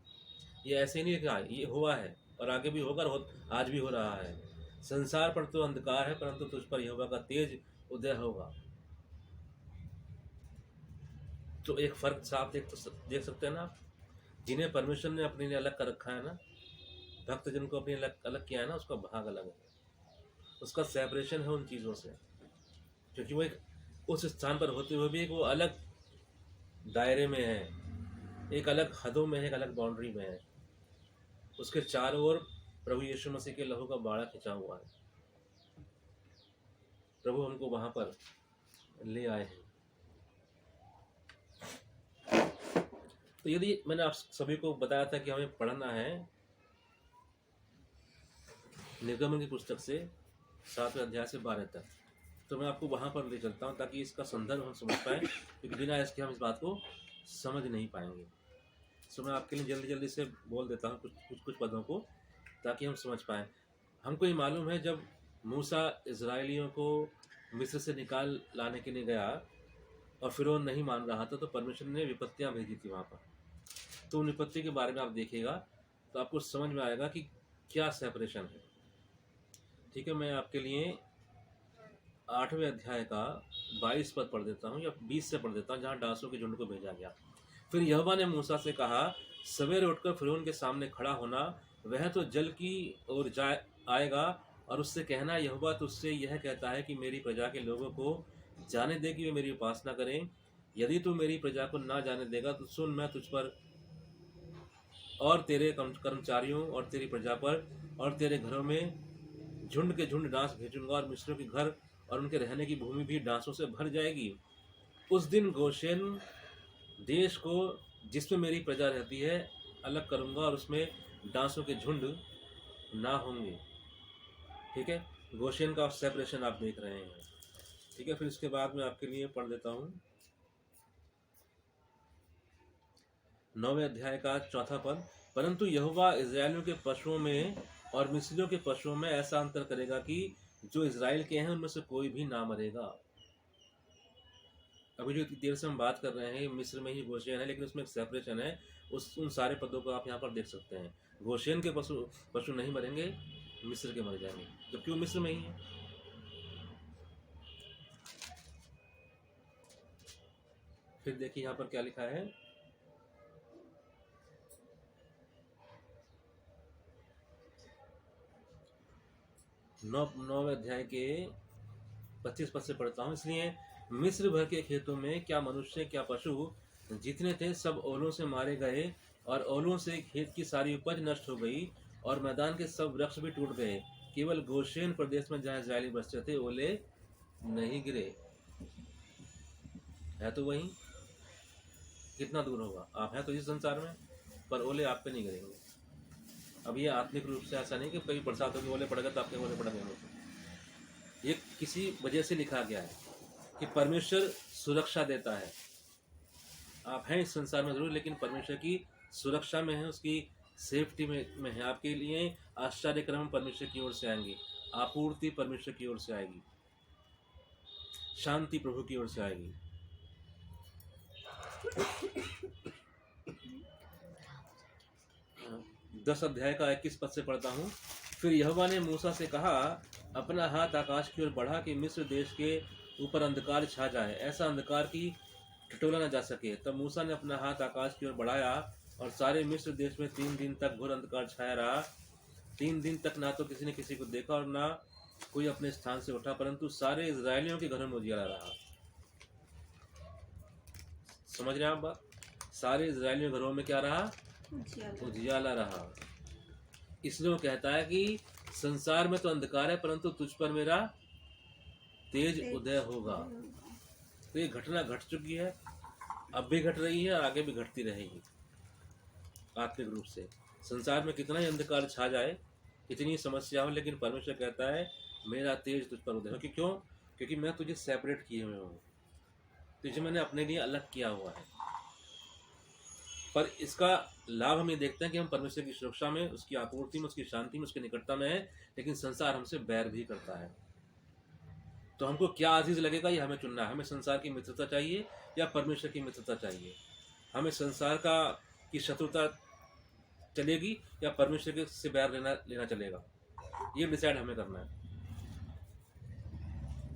ये ऐसे ही नहीं लिखा, ये हुआ है और आगे भी होगा, आज भी हो रहा है। संसार पर तो अंधकार है, परंतु तुझ पर यहोवा का तेज उदय होगा। तो एक फर्क साफ देख सकते हैं ना आप। जिन्हें परमेश्वर ने अपने लिए अलग कर रखा है ना, भक्त जन को अपने अलग किया है ना, उसका भाग अलग है, उसका सेपरेशन है उन चीज़ों से। क्योंकि वो एक उस स्थान पर होते हुए भी एक वो अलग दायरे में है, एक अलग हदों में है, एक अलग बाउंड्री में है। उसके चारों ओर प्रभु यीशु मसीह के लहू का बाड़ा खिंचा हुआ है। प्रभु हमको वहां पर ले आए हैं। तो यदि मैंने आप सभी को बताया था कि हमें पढ़ना है निर्गमन की पुस्तक से 7वें अध्याय से 12 तक, तो मैं आपको वहां पर ले चलता हूं ताकि इसका संदर्भ हम समझ पाए, क्योंकि बिना इसके हम इस बात को समझ नहीं पाएंगे। तो मैं आपके लिए जल्दी जल्दी से बोल देता हूँ कुछ पदों को, ताकि हम समझ पाएँ। हमको ये मालूम है, जब मूसा इजराइलियों को मिस्र से निकाल लाने के लिए गया और फिरौन नहीं मान रहा था, तो परमेश्वर ने विपत्तियाँ भेजी थी वहाँ पर। तो उन विपत्ति के बारे में आप देखिएगा तो आपको समझ में आएगा कि क्या सेपरेशन है। ठीक है, मैं आपके लिए 8वें अध्याय का 22 पद पढ़ देता हूँ, या 20 से पढ़ देता हूँ, जहाँ दासों के झुंड को भेजा गया। फिर यहोवा ने मूसा से कहा, सवेरे उठकर फिरौन के सामने खड़ा होना, वह तो जल की ओर आएगा, और उससे कहना, यहोवा तुझसे यह कहता है कि मेरी प्रजा के लोगों को जाने दे कि वे मेरी उपासना करें। यदि तू मेरी प्रजा को ना जाने देगा तो सुन, मैं तुझ पर और तेरे कर्मचारियों और तेरी प्रजा पर और तेरे घरों में झुंड के झुंड डांस भेजूंगा, और मिस्रियों के घर और उनके रहने की भूमि भी डांसों से भर जाएगी। उस दिन गोशेन देश को जिसमें मेरी प्रजा रहती है अलग करूँगा और उसमें डांसों के झुंड ना होंगे। ठीक है, गोशेन का सेपरेशन आप देख रहे हैं। ठीक है, फिर इसके बाद में आपके लिए पढ़ देता हूँ 9वें अध्याय का 4था पद। परंतु यहोवा इस्राएलियों के पशुओं में और मिस्रियों के पशुओं में ऐसा अंतर करेगा कि जो इस्राएल के हैं उनमें से कोई भी ना मरेगा। अभी जो देर से हम बात कर रहे हैं मिस्र में ही गोशेन है, लेकिन उसमें एक सेपरेशन है। उन सारे पदों को आप यहाँ पर देख सकते हैं। गोशेन के पशु नहीं मरेंगे, मिस्र के मर जाएंगे, जबकि वो मिस्र में ही है। फिर देखिए यहाँ पर क्या लिखा है, 9वें अध्याय के 25 पद से पढ़ता हूँ। इसलिए मिस्र भर के खेतों में क्या मनुष्य क्या पशु जितने थे सब ओलों से मारे गए, और ओलों से खेत की सारी उपज नष्ट हो गई, और मैदान के सब वृक्ष भी टूट गए। केवल गोशेन प्रदेश में जहाँ इस्राएली बसते थे ओले नहीं गिरे। है तो वहीं, कितना दूर होगा, आप हैं तो इस संसार में, पर ओले आप पे नहीं गिरेंगे। अब ये आत्मिक रूप से ऐसा नहीं कि कभी बरसात होगी ओले पड़ेगा तो आपके ओले पड़ेंगे। ये किसी वजह से लिखा गया है कि परमेश्वर सुरक्षा देता है। आप हैं इस संसार में जरूर, लेकिन परमेश्वर की सुरक्षा में है, उसकी सेफ्टी में है। आपके लिए आश्चर्यक्रम परमेश्वर की ओर से आएंगी, आपूर्ति परमेश्वर की ओर से आएगी, शांति प्रभु की ओर से आएगी। दस अध्याय का 21 पद से पढ़ता हूँ। फिर यहोवा ने मूसा से कहा, अपना हाथ आकाश की ओर बढ़ा कि मिस्र देश के ऊपर अंधकार छा जाए, ऐसा अंधकार की टटोला न जा सके। तब मूसा ने अपना हाथ आकाश की ओर बढ़ाया और सारे मिस्र देश में 3 दिन तक घोर अंधकार छाया रहा। 3 दिन तक ना तो किसी ने किसी को देखा और ना कोई अपने स्थान से उठा, परंतु सारे इजरायलियों के घरों में उजियाला रहा। समझ रहे हैं आप बात? सारे इजरायलियों के घरों में क्या रहा? उजियाला रहा। इसलिए वो कहता है कि संसार में तो अंधकार है, परंतु तुझ पर मेरा तेज उदय होगा। तो ये घटना घट चुकी है, अब भी घट रही है और आगे भी घटती रहेगी। आत्मिक रूप से संसार में कितना ही अंधकार छा जाए, कितनी समस्या हो, लेकिन परमेश्वर कहता है मेरा तेज तुझ पर उदय हो। क्यों? क्योंकि मैं तुझे सेपरेट किए हुए हूँ, तुझे मैंने अपने लिए अलग किया हुआ है। पर इसका लाभ हम ये देखते हैं कि हम परमेश्वर की सुरक्षा में, उसकी आपूर्ति में, उसकी शांति में, उसकी निकटता में है, लेकिन संसार हमसे बैर भी करता है। तो हमको क्या अजीज लगेगा ये हमें चुनना है। हमें संसार की मित्रता चाहिए या परमेश्वर की मित्रता चाहिए? हमें संसार की शत्रुता चलेगी या परमेश्वर के से बैर लेना चलेगा? ये डिसाइड हमें करना है।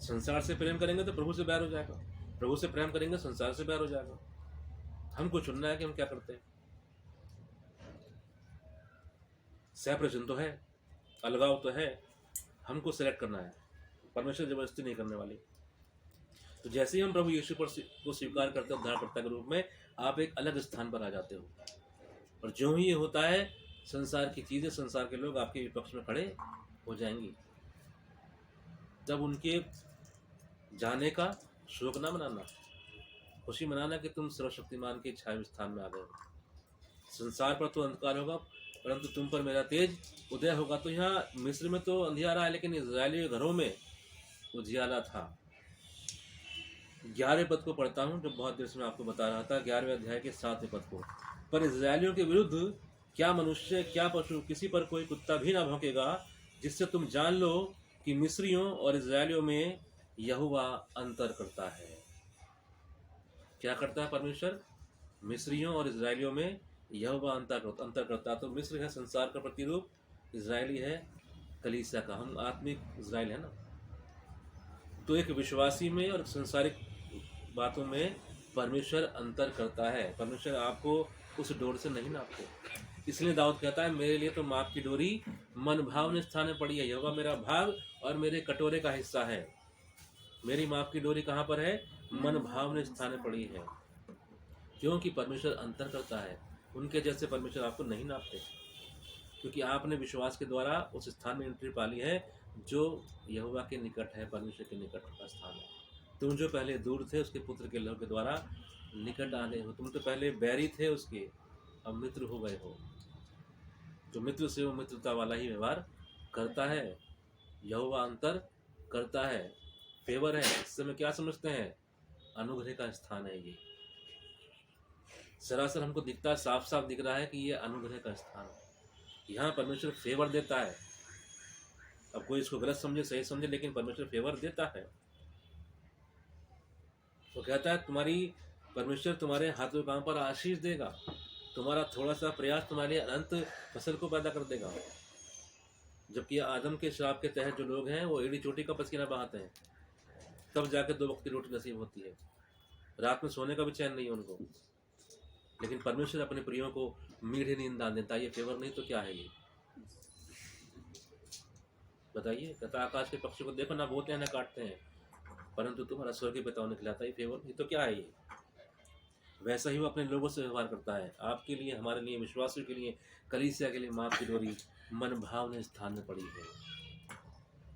संसार से प्रेम करेंगे तो प्रभु से बैर हो जाएगा, प्रभु से प्रेम करेंगे संसार से बैर हो जाएगा। हमको चुनना है कि हम क्या करते हैं। सेपरेशन तो है, अलगाव तो है, हमको सेलेक्ट करना है। परमेश्वर जबरदस्ती नहीं करने वाली। तो जैसे ही हम प्रभु यीशु को स्वीकार करते हैं उद्धारकर्ता के रूप में, आप एक अलग स्थान पर आ जाते हो। और जो ही ये होता है, संसार की चीजें, संसार के लोग आपके विपक्ष में खड़े हो जाएंगी। जब उनके जाने का शोक ना मनाना, खुशी मनाना कि तुम सर्वशक्तिमान के छाया स्थान में आ गए। संसार पर तो अंधकार होगा, परंतु तुम पर मेरा तेज उदय होगा। तो यहाँ मिस्र में तो अंधियारा है, लेकिन इजरायली घरों में उजियाला था। 11वें पद को पढ़ता हूँ, जो बहुत देर से मैं आपको बता रहा था, 11वें अध्याय के 7वें पद को। पर इजरायलियों के विरुद्ध क्या मनुष्य क्या पशु, किसी पर कोई कुत्ता भी ना भौंकेगा, जिससे तुम जान लो कि मिस्रियों और इजरायलियों में यहोवा अंतर करता है। क्या करता है परमेश्वर? मिस्रियों और इजरायलियों में यहोवा अंतर करता है। तो मिस्र है संसार का प्रतिरूप, इजरायली है कलीसिया का। हम आत्मिक इजराइल है ना। तो एक विश्वासी में और संसारिक बातों में परमेश्वर अंतर करता है। परमेश्वर आपको उस डोर से नहीं नापते। इसलिए दाऊद कहता है मेरे लिए तो माप की डोरी मन भावने स्थान में पड़ी है। यहोवा मेरा भाग और मेरे कटोरे का हिस्सा है। मेरी माप की डोरी कहाँ पर है? मन भावने स्थान में पड़ी है। क्योंकि परमेश्वर अंतर करता है। उनके जैसे परमेश्वर आपको नहीं नापते, क्योंकि आपने विश्वास के द्वारा उस स्थान में एंट्री पाली है जो यहोवा के निकट है, परमेश्वर के निकट का स्थान है। तुम जो पहले दूर थे, उसके पुत्र के लहू के द्वारा निकट आ गए हो। तुम तो पहले बैरी थे उसके, अब मित्र हो गए हो। तो मित्र से वो मित्रता वाला ही व्यवहार करता है। यहोवा अंतर करता है, फेवर है। इससे में क्या समझते हैं? अनुग्रह का स्थान है ये। सरासर हमको दिखता है, साफ साफ दिख रहा है कि ये अनुग्रह का स्थान है। यहाँ परमेश्वर फेवर देता है। अब कोई इसको गलत समझे सही समझे, लेकिन परमेश्वर फेवर देता है। वो कहता है परमेश्वर तुम्हारे हाथों काम पर आशीष देगा। तुम्हारा थोड़ा सा प्रयास तुम्हारे लिए अनंत फसल को पैदा कर देगा। जबकि आदम के श्राप के तहत जो लोग हैं वो एड़ी चोटी का पसीना बहाते हैं, तब जाके 2 वक्त की रोटी नसीब होती है। रात में सोने का भी चैन नहीं है उनको। लेकिन परमेश्वर अपने प्रियों को मीठी नींद दान देता है। ये फेवर नहीं तो क्या है ये? बताइए। कहता आकाश के पक्षी को देखो ना बोते हैं ना काटते हैं, परंतु तुम्हारा स्वर्गीय पिता उन्हें खिलाता है। फेवर नहीं तो क्या है ये? वैसा ही वो अपने लोगों से व्यवहार करता है। आपके लिए, हमारे लिए, विश्वासियों के लिए, कलीसिया के लिए माफ की डोरी मन भावने स्थान में पड़ी है।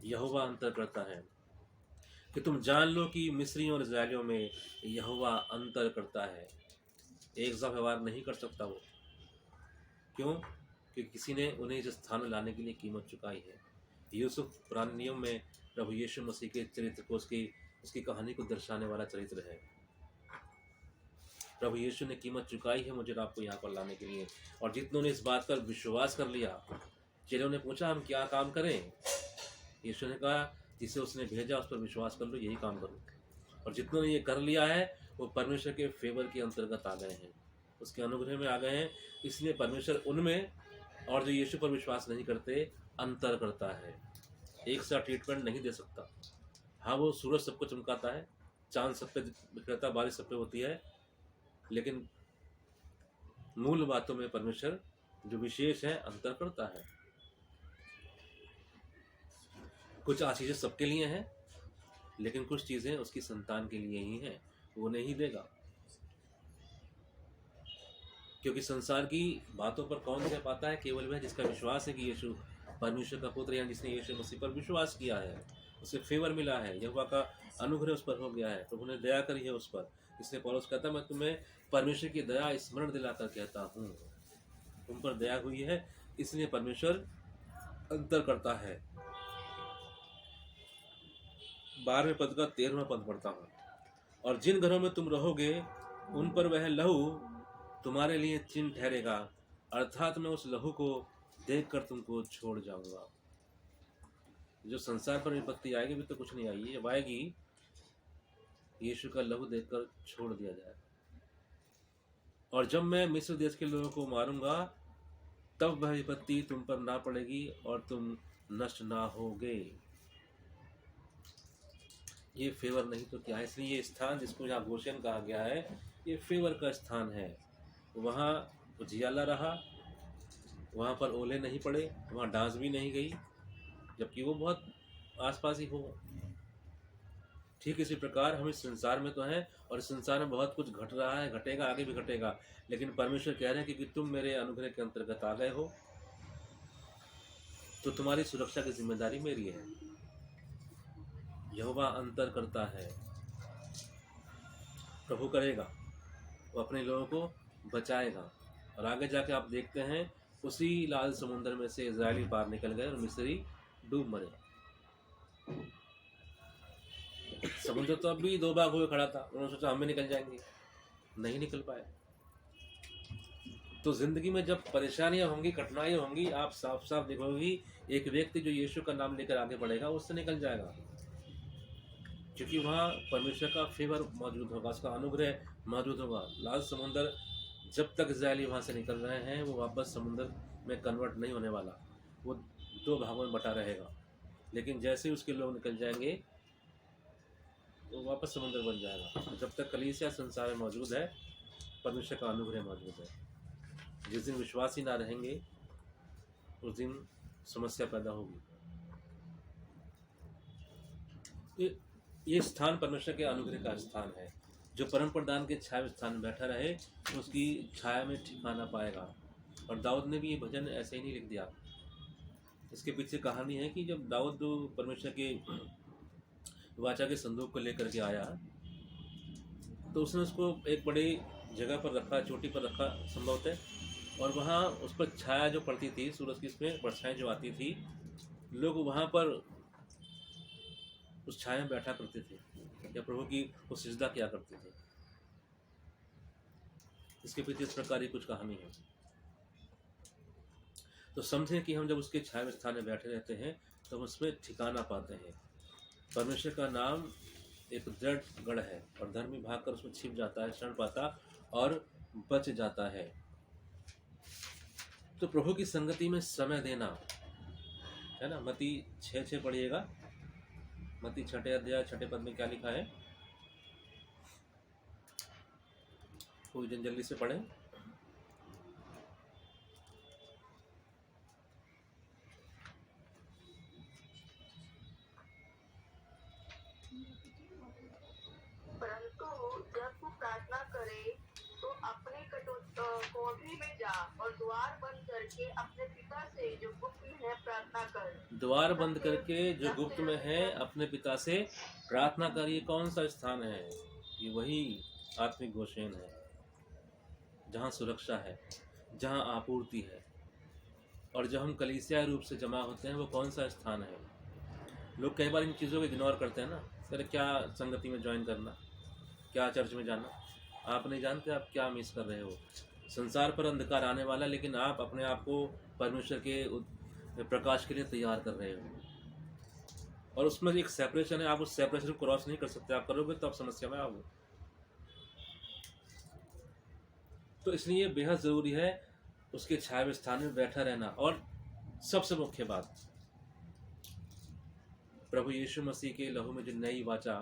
यहोवा अंतर करता है कि तुम जान लो कि मिस्रियों और इस्राएलियों में यहोवा अंतर करता है। एक सा व्यवहार नहीं कर सकता वो। क्यों? कि किसी ने उन्हें इस स्थान में लाने के लिए कीमत चुकाई है। यूसुफ पुराने नियम में प्रभु यीशु मसीह के चरित्र को, उसकी कहानी को दर्शाने वाला चरित्र है। प्रभु यीशु ने कीमत चुकाई है मुझे और आपको यहाँ पर लाने के लिए। और जितनों ने इस बात पर विश्वास कर लिया, चेलों ने पूछा हम क्या काम करें? यीशु ने कहा जिसे उसने भेजा उस पर विश्वास कर लो, यही काम करो। और जितनों ने ये कर लिया है वो परमेश्वर के फेवर के अंतर्गत आ गए हैं, उसके अनुग्रह में आ गए हैं। इसलिए परमेश्वर उनमें और जो यीशु पर विश्वास नहीं करते अंतर करता है। एक सा ट्रीटमेंट नहीं दे सकता। हाँ, वो सूरज सबको चमकाता है, चांद सब पे बिखरता, बारिश सब पे होती है, लेकिन मूल बातों में परमेश्वर जो विशेष है अंतर करता है। कुछ आशीषें सबके लिए हैं, लेकिन कुछ चीजें उसकी संतान के लिए ही हैं, वो नहीं देगा। क्योंकि संसार की बातों पर कौन कह पाता है? केवल वह जिसका विश्वास है कि यीशु परमेश्वर का पुत्र है, जिसने यीशु मसीह पर विश्वास किया है, उसे फेवर मिला है, यहोवा का अनुग्रह उस पर हो गया है, प्रभु ने दया करी है उस पर। इसलिए पौलुस कहता है मैं तुम्हें परमेश्वर की दया स्मरण दिलाकर कहता हूँ, तुम पर दया हुई है। इसलिए परमेश्वर अंतर करता है। 12वें पद का 13वां पद पढ़ता हूँ। और जिन घरों में तुम रहोगे उन पर वह लहू तुम्हारे लिए चिन्ह ठहरेगा, अर्थात मैं उस लहू को देखकर तुमको छोड़ जाऊंगा। जो संसार पर विपत्ति आएगी भी तो कुछ नहीं आई, जब आएगी यीशु का लहू देखकर छोड़ दिया जाए। और जब मैं मिस्र देश के लोगों को मारूंगा तब वह विपत्ति तुम पर ना पड़ेगी और तुम नष्ट ना होगे। ये फेवर नहीं तो क्या है? इसलिए ये स्थान जिसको यहाँ गोशेन कहा गया है, ये फेवर का स्थान है। वहाँ उजियाला रहा, वहाँ पर ओले नहीं पड़े, वहाँ डांस भी नहीं गई, जबकि वो बहुत आसपास ही हो। ठीक इसी प्रकार हम इस संसार में तो हैं और इस संसार में बहुत कुछ घट रहा है, घटेगा, आगे भी घटेगा, लेकिन परमेश्वर कह रहे हैं कि तुम मेरे अनुग्रह के अंतर्गत आ गए हो तो तुम्हारी सुरक्षा की जिम्मेदारी मेरी है। यहोवा अंतर करता है, प्रभु करेगा, वो अपने लोगों को बचाएगा। और आगे जाके आप देखते हैं उसी लाल समुद्र में से इजरायली पार निकल गए और मिस्री डूब मरे। समुद्र तो अब भी 2 भाग हुए खड़ा था, उन्होंने सोचा हम भी निकल जाएंगे, नहीं निकल पाए। तो जिंदगी में जब परेशानियां होंगी, कठिनाइयां होंगी, आप साफ साफ देखोगी एक व्यक्ति जो यीशु का नाम लेकर आगे बढ़ेगा उससे निकल जाएगा, क्योंकि वहाँ परमेश्वर का फेवर मौजूद होगा, उसका अनुग्रह मौजूद होगा। लाल समुद्र जब तक इजरायली वहाँ से निकल रहे हैं वो वापस समुद्र में कन्वर्ट नहीं होने वाला, वो 2 भागों में बटा रहेगा। लेकिन जैसे ही उसके लोग निकल जाएंगे वो वापस समुद्र बन जाएगा। जब तक कलीसिया संसार में मौजूद है परमेश्वर का अनुग्रह मौजूद है। जिस दिन विश्वासी ना रहेंगे उस दिन समस्या पैदा होगी। ये स्थान परमेश्वर के अनुग्रह का स्थान है। जो परम प्रधान के छाया स्थान में बैठा रहे उसकी छाया में ठिकाना पाएगा। और दाऊद ने भी ये भजन ऐसे ही नहीं लिख दिया। इसके पीछे कहानी है कि जब दाऊद परमेश्वर के वाचा के संदूक को लेकर के आया तो उसने उसको एक बड़ी जगह पर रखा, चोटी पर रखा संभवतः, और वहाँ उस पर छाया जो पड़ती थी, सूरज की इसमें परछाई जो आती थी, लोग वहाँ पर उस छाया में बैठा करते थे या प्रभु की वो सिजदा किया करते थे। इसके पीछे इस प्रकार की कुछ कहानी है। तो समझें कि हम जब उसके छाया स्थान में बैठे रहते हैं तो हम उसमें ठिकाना पाते हैं। परमेश्वर का नाम एक दृढ़ गढ़ है और धर्मी भागकर उसमें छिप जाता है, शरण पाता और बच जाता है। तो प्रभु की संगति में समय देना है ना। मती 6:6 पढ़िएगा। मती 6 अध्याय 6 पद में क्या लिखा है? कोई जन जल्दी से पढ़े। परंतु जब तू प्रार्थना करे तो अपने कोठरी में जा और द्वार बंद करके अपने पिता से जो गुप्त में है प्रार्थना कर। द्वार बंद करके जो गुप्त में है अपने पिता से प्रार्थना कर। ये कौन सा स्थान है? ये वही आत्मिक गोशेन है जहाँ सुरक्षा है, जहाँ आपूर्ति है। और जब हम कलीसिया रूप से जमा होते हैं वो कौन सा स्थान है? लोग कई बार इन चीज़ों को इग्नोर करते हैं ना। अरे क्या संगति में ज्वाइन करना, क्या चर्च में जाना, आप नहीं जानते आप क्या मिस कर रहे हो। संसार पर अंधकार आने वाला है, लेकिन आप अपने आप को परमेश्वर के प्रकाश के लिए तैयार कर रहे हो। और उसमें एक सेपरेशन है, आप उस सेपरेशन को क्रॉस नहीं कर सकते। आप करोगे तो आप समस्या में आओगे। तो इसलिए बेहद ज़रूरी है उसके छाया स्थान में बैठा रहना। और सबसे मुख्य बात, प्रभु यीशु मसीह के लहू में जो नई वाचा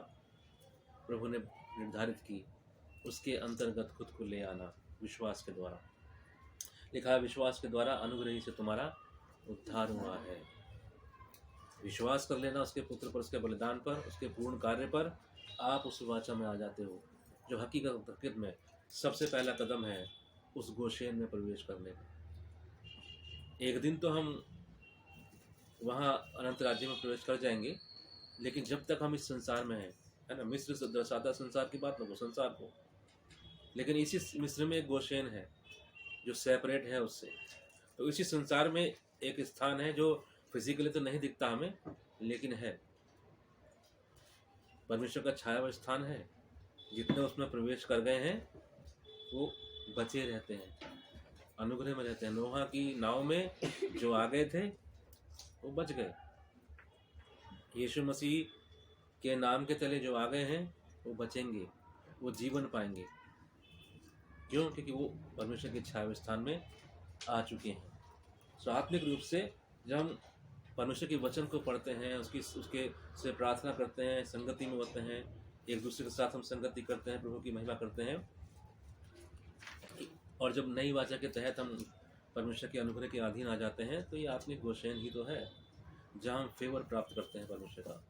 प्रभु ने निर्धारित की, उसके अंतर्गत खुद को ले आना विश्वास के द्वारा। लिखा है, विश्वास के द्वारा अनुग्रह ही से तुम्हारा उद्धार हुआ है। विश्वास कर लेना उसके पुत्र पर, उसके बलिदान पर, उसके पूर्ण कार्य पर, आप उस वाचा में आ जाते हो, जो हकीकत में सबसे पहला कदम है उस गोशेन में प्रवेश करने का। एक दिन तो हम वहाँ अनंत राज्य में प्रवेश कर जाएंगे, लेकिन जब तक हम इस संसार में हैं, है ना। मिस्र से दर्शाता संसार की बात ना, वो संसार को, लेकिन इसी मिस्र में एक गोशेन है जो सेपरेट है उससे। तो इसी संसार में एक स्थान है जो फिजिकली तो नहीं दिखता हमें, लेकिन है परमेश्वर का छाया हुआ स्थान है। जितने उसमें प्रवेश कर गए हैं वो बचे रहते हैं, अनुग्रह में रहते हैं। नोहा की नाव में जो आ गए थे वो बच गए। यीशु मसीह के नाम के तले जो आ गए हैं वो बचेंगे, वो जीवन पाएंगे। क्यों? क्योंकि वो परमेश्वर के छाया स्थान में आ चुके हैं। तो आत्मिक रूप से जब हम परमेश्वर के वचन को पढ़ते हैं, उसके से प्रार्थना करते हैं, संगति में होते हैं, एक दूसरे के साथ हम संगति करते हैं, प्रभु की महिमा करते हैं, और जब नई वाचा के तहत हम परमेश्वर के अनुग्रह के अधीन आ जाते हैं, तो ये आत्मिक गोशेन ही तो है जहाँ हम फेवर प्राप्त करते हैं परमेश्वर का।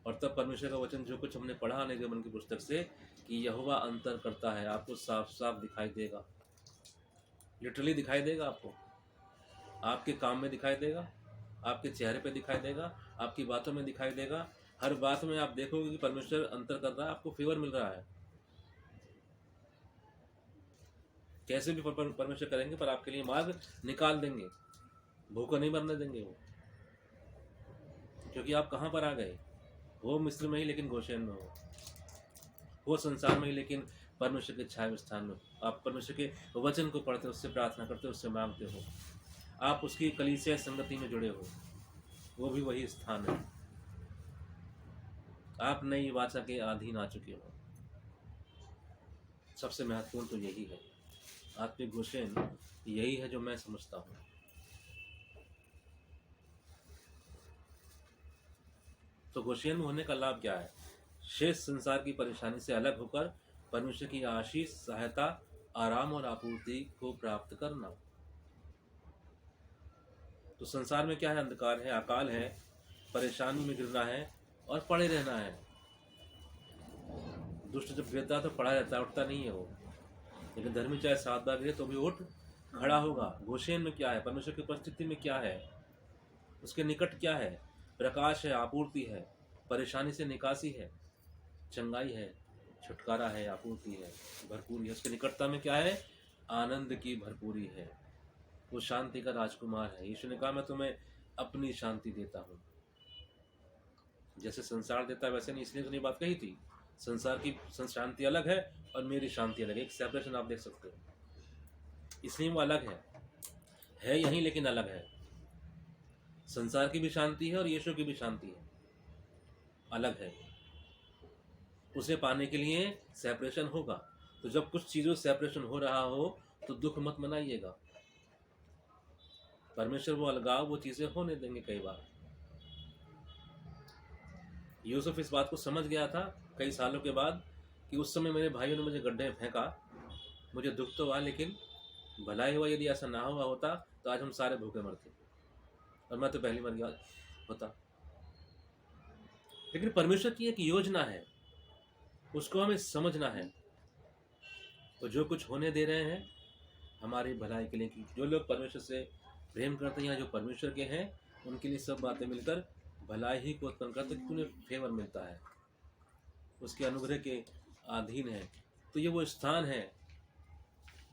और तब परमेश्वर का वचन जो कुछ हमने पढ़ा निर्गमन की पुस्तक से कि यहोवा अंतर करता है, आपको साफ साफ दिखाई देगा। लिटरली दिखाई देगा आपको, आपके काम में दिखाई देगा, आपके चेहरे पे दिखाई देगा, आपकी बातों में दिखाई देगा। हर बात में आप देखोगे कि परमेश्वर अंतर कर रहा है, आपको फेवर मिल रहा है। कैसे भी परमेश्वर करेंगे, पर आपके लिए मार्ग निकाल देंगे, भूखा नहीं मरने देंगे वो। क्योंकि आप कहाँ पर आ गए? वो मिस्र में ही, लेकिन गोशेन में हो। वो संसार में ही, लेकिन परमेश्वर के छाया स्थान में। आप परमेश्वर के वचन को पढ़ते हो, उससे प्रार्थना करते हो, उससे मांगते हो, आप उसकी कलीसिया संगति में जुड़े हो, वो भी वही स्थान है। आप नई वाचा के अधीन आ चुके हो। सबसे महत्वपूर्ण तो यही है, आत्मिक गोशेन यही है जो मैं समझता हूँ। तो गोशेन में होने का लाभ क्या है? शेष संसार की परेशानी से अलग होकर परमेश्वर की आशीष, सहायता, आराम और आपूर्ति को प्राप्त करना। तो संसार में क्या है? अंधकार है, अकाल है, परेशानी में गिरना है और पड़े रहना है। दुष्ट जब गिरता है तो पड़ा रहता है, उठता नहीं है वो। लेकिन धर्मी चाहे 7 बार गिरे तो भी उठ खड़ा होगा। गोशेन में क्या है? परमेश्वर की उपस्थिति में क्या है? उसके निकट क्या है? प्रकाश है, आपूर्ति है, परेशानी से निकासी है, चंगाई है, छुटकारा है, आपूर्ति है, भरपूरी है। उसके निकटता में क्या है? आनंद की भरपूरी है। वो शांति का राजकुमार है। यीशु ने कहा मैं तुम्हें अपनी शांति देता हूँ। जैसे संसार देता है वैसे नहीं, इसलिए तो ये बात कही थी। संसार की शांति अलग है और मेरी शांति अलग है। एक सेपरेशन आप देख सकते हो, इसलिए वो अलग है यही लेकिन अलग है। संसार की भी शांति है और यीशु की भी शांति है, अलग है। उसे पाने के लिए सेपरेशन होगा। तो जब कुछ चीज़ों से सेपरेशन हो रहा हो तो दुख मत मनाइएगा। परमेश्वर वो अलगाव, वो चीज़ें होने देंगे कई बार। यूसुफ इस बात को समझ गया था कई सालों के बाद कि उस समय मेरे भाइयों ने मुझे गड्ढे में फेंका, मुझे दुख तो हुआ, लेकिन भलाई हुआ। यदि ऐसा ना हुआ होता तो आज हम सारे भूखे मरते और मैं तो पहली मर गया होता। लेकिन परमेश्वर की एक योजना है, उसको हमें समझना है। तो जो कुछ होने दे रहे हैं हमारी भलाई के लिए, जो लोग परमेश्वर से प्रेम करते हैं या जो परमेश्वर के हैं, उनके लिए सब बातें मिलकर भलाई ही को उत्पन्न करते, क्योंकि उन्हें फेवर मिलता है, उसके अनुग्रह के अधीन है। तो ये वो स्थान है,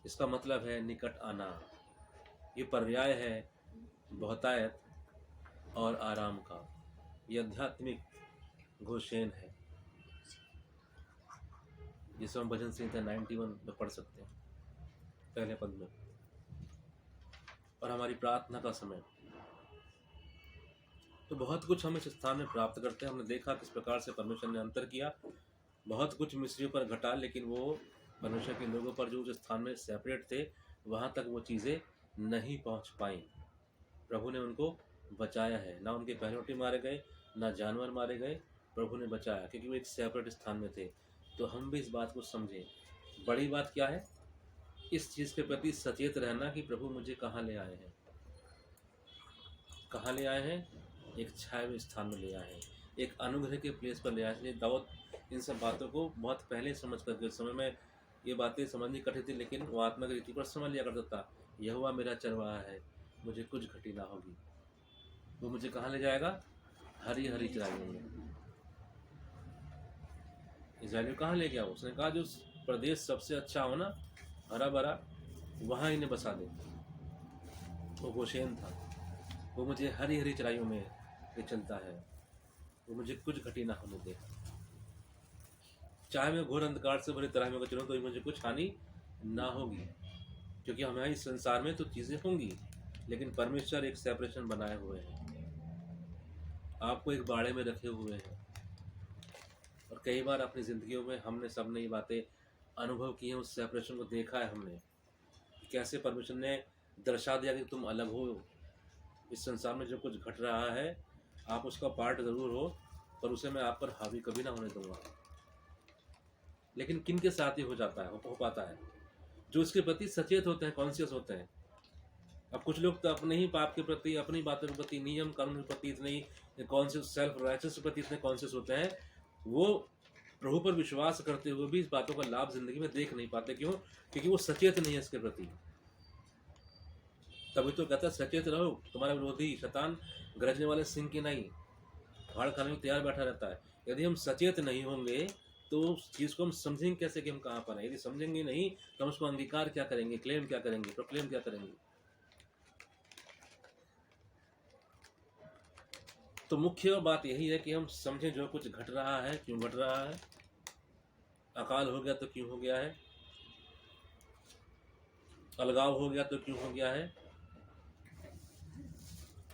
इसका मतलब है निकट आना। ये पर्याय है बहुतायत और आराम का। ये आध्यात्मिक घोषण है, जिसे हम भजन संहिता 91 में पढ़ सकते हैं, पहले पद में। और हमारी प्रार्थना का समय, तो बहुत कुछ हम इस स्थान में प्राप्त करते हैं। हमने देखा किस प्रकार से परमेश्वर ने अंतर किया। बहुत कुछ मिस्रियों पर घटा, लेकिन वो परमेश्वर के लोगों पर जो उस स्थान में सेपरेट थे, वहाँ तक वो चीज़ें नहीं पहुँच पाई। प्रभु ने उनको बचाया है। ना उनके पहलौठे मारे गए, ना जानवर मारे गए, प्रभु ने बचाया, क्योंकि वो एक सेपरेट स्थान में थे। तो हम भी इस बात को समझें। बड़ी बात क्या है? इस चीज़ के प्रति सचेत रहना कि प्रभु मुझे कहाँ ले आए हैं। कहाँ ले आए हैं? एक छाए हुए स्थान में ले आए हैं, एक अनुग्रह के प्लेस पर ले आए। इसलिए दाऊद इन सब बातों को बहुत पहले समझ करके, उस समय में ये बातें समझनी कठिन थी, लेकिन वो आत्मा की रीति पर समझ लिया करता था। यहोवा मेरा चरवाहा है, मुझे कुछ घटी ना होगी। वो मुझे कहाँ ले जाएगा? हरी हरी चराइयों में। इस्राएल कहाँ ले गया? उसने कहा जो प्रदेश सबसे अच्छा हो ना, हरा भरा, वहाँ इन्हें बसा दे। वो गोशेन था। वो मुझे हरी हरी चराइयों में ले चलता है, वो मुझे कुछ घटी ना होने दे। चाहे मैं घोर अंधकार से भरे तरह में चलूँ तो मुझे कुछ हानि ना होगी, क्योंकि हमारे इस संसार में तो चीज़ें होंगी, लेकिन परमेश्वर एक सेपरेशन बनाए हुए हैं, आपको एक बाड़े में रखे हुए हैं। और कई बार अपनी ज़िंदगियों में हमने सबने ये बातें अनुभव की हैं, उस सेपरेशन को देखा है हमने, कैसे परमेश्वर ने दर्शा दिया कि तुम अलग हो। इस संसार में जो कुछ घट रहा है आप उसका पार्ट ज़रूर हो, पर उसे मैं आप पर हावी कभी ना होने दूंगा। लेकिन किन के साथ ही हो जाता है, हो पाता है? जो इसके प्रति सचेत होते हैं, कॉन्शियस होते हैं। अब कुछ लोग तो अपने ही पाप के प्रति, अपनी बातों के प्रति, नियम कानून के प्रति इतने कॉन्शियस, सेल्फ राइचस के प्रति इतने कॉन्शियस होते हैं, वो प्रभु पर विश्वास करते हुए भी इस बातों का लाभ जिंदगी में देख नहीं पाते। क्यों? क्योंकि वो सचेत नहीं है इसके प्रति। तभी तो कहता है सचेत रहो, तुम्हारा विरोधी शैतान गरजने वाले सिंह की नहीं, फाड़ खाने में तैयार बैठा रहता है। यदि हम सचेत नहीं होंगे तो उस चीज़ को हम समझेंगे कैसे कि हम कहाँ पर हैं? यदि समझेंगे नहीं तो हम उसको अंगीकार क्या करेंगे, क्लेम क्या करेंगे, प्रोक्लेम क्या करेंगे? तो मुख्य बात यही है कि हम समझें जो कुछ घट रहा है, क्यों घट रहा है। अकाल हो गया तो क्यों हो गया है, अलगाव हो गया तो क्यों हो गया है।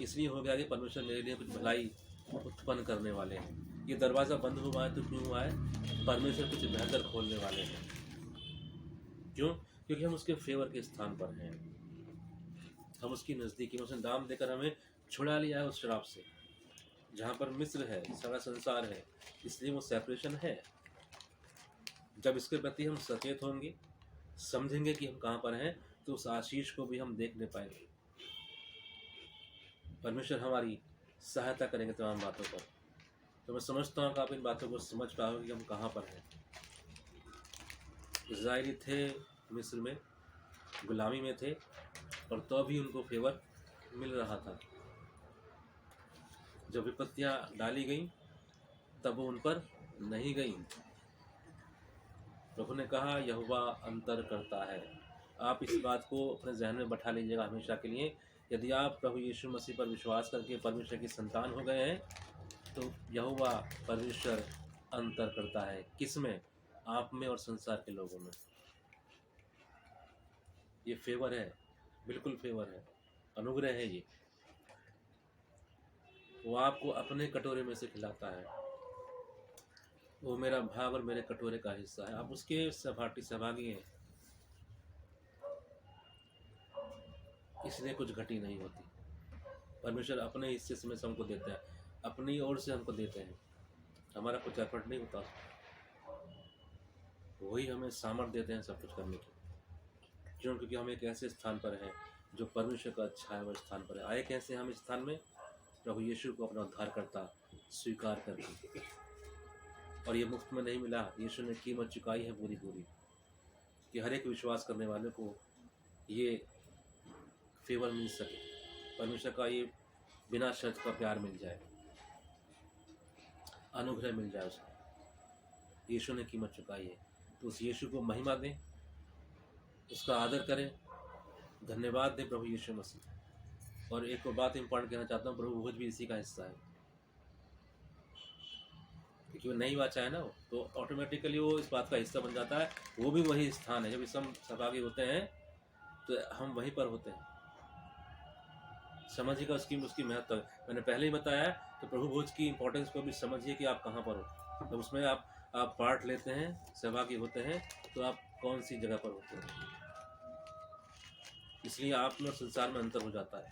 इसलिए हो गया कि परमेश्वर मेरे लिए कुछ भलाई उत्पन्न करने वाले हैं। ये दरवाज़ा बंद हुआ है तो क्यों हुआ है? परमेश्वर कुछ बेहतर खोलने वाले हैं। क्यों? क्योंकि हम उसके फेवर के स्थान पर हैं, हम उसकी नज़दीकी में। उसने दाम देकर हमें छुड़ा लिया है उस शराब से, जहाँ पर मिस्र है, सारा संसार है। इसलिए वो सेपरेशन है। जब इसके प्रति हम सचेत होंगे, समझेंगे कि हम कहाँ पर हैं, तो उस आशीष को भी हम देखने पाएंगे। परमेश्वर हमारी सहायता करेंगे तमाम बातों पर। तो मैं समझता हूँ कि आप इन बातों को समझ पाओगे कि हम कहाँ पर हैं। इज़राइली थे मिस्र में, गुलामी में थे, और तो भी उनको फेवर मिल रहा था। जब विपत्तियाँ डाली गई तब वो उन पर नहीं गई। प्रभु ने कहा यहोवा अंतर करता है। आप इस बात को अपने जहन में बैठा लीजिएगा हमेशा के लिए। यदि आप प्रभु यीशु मसीह पर विश्वास करके परमेश्वर की संतान हो गए हैं तो यहोवा परमेश्वर अंतर करता है। किस में? आप में और संसार के लोगों में। ये फेवर है, बिल्कुल फेवर है, अनुग्रह है ये। वो आपको अपने कटोरे में से खिलाता है। वो मेरा भाग और मेरे कटोरे का हिस्सा है। आप उसके सहभागी हैं। इसलिए कुछ घटी नहीं होती। परमेश्वर अपने हिस्से से हमको देता है, अपनी ओर से हमको देते हैं। हमारा कुछ एफर्ट नहीं होता, वही हमें सामर्थ्य देते हैं सब कुछ करने की। क्यों? क्योंकि हम एक ऐसे स्थान पर हैं जो परमेश्वर का अच्छा है, वह स्थान पर है। आए कैसे हम इस स्थान में? प्रभु यीशु को अपना उद्धारकर्ता स्वीकार करके। और ये मुफ्त में नहीं मिला, यीशु ने कीमत चुकाई है पूरी पूरी, कि हर एक विश्वास करने वाले को ये फेवर मिल सके, परमेश्वर का ये बिना शर्त का प्यार मिल जाए, अनुग्रह मिल जाए उसको। यीशु ने कीमत चुकाई है, तो उस यीशु को महिमा दें, उसका आदर करें, धन्यवाद दें प्रभु यीशु मसीह। और एक और बात इम्पॉर्टेंट कहना चाहता हूँ, प्रभु भोज भी इसी का हिस्सा है। क्योंकि वो नई वाचा है ना, तो ऑटोमेटिकली वो इस बात का हिस्सा बन जाता है। वो भी वही स्थान है। जब इस हम सहभागी होते हैं तो हम वहीं पर होते हैं। समझिएगा उसकी महत्व। मैंने पहले ही बताया है, तो प्रभु भोज की इंपॉर्टेंस को भी समझिए कि आप कहाँ पर हो। जब उसमें आप पार्ट लेते हैं, सहभागी होते हैं, तो आप कौन सी जगह पर होते हैं। इसलिए आप में और संसार में अंतर हो जाता है।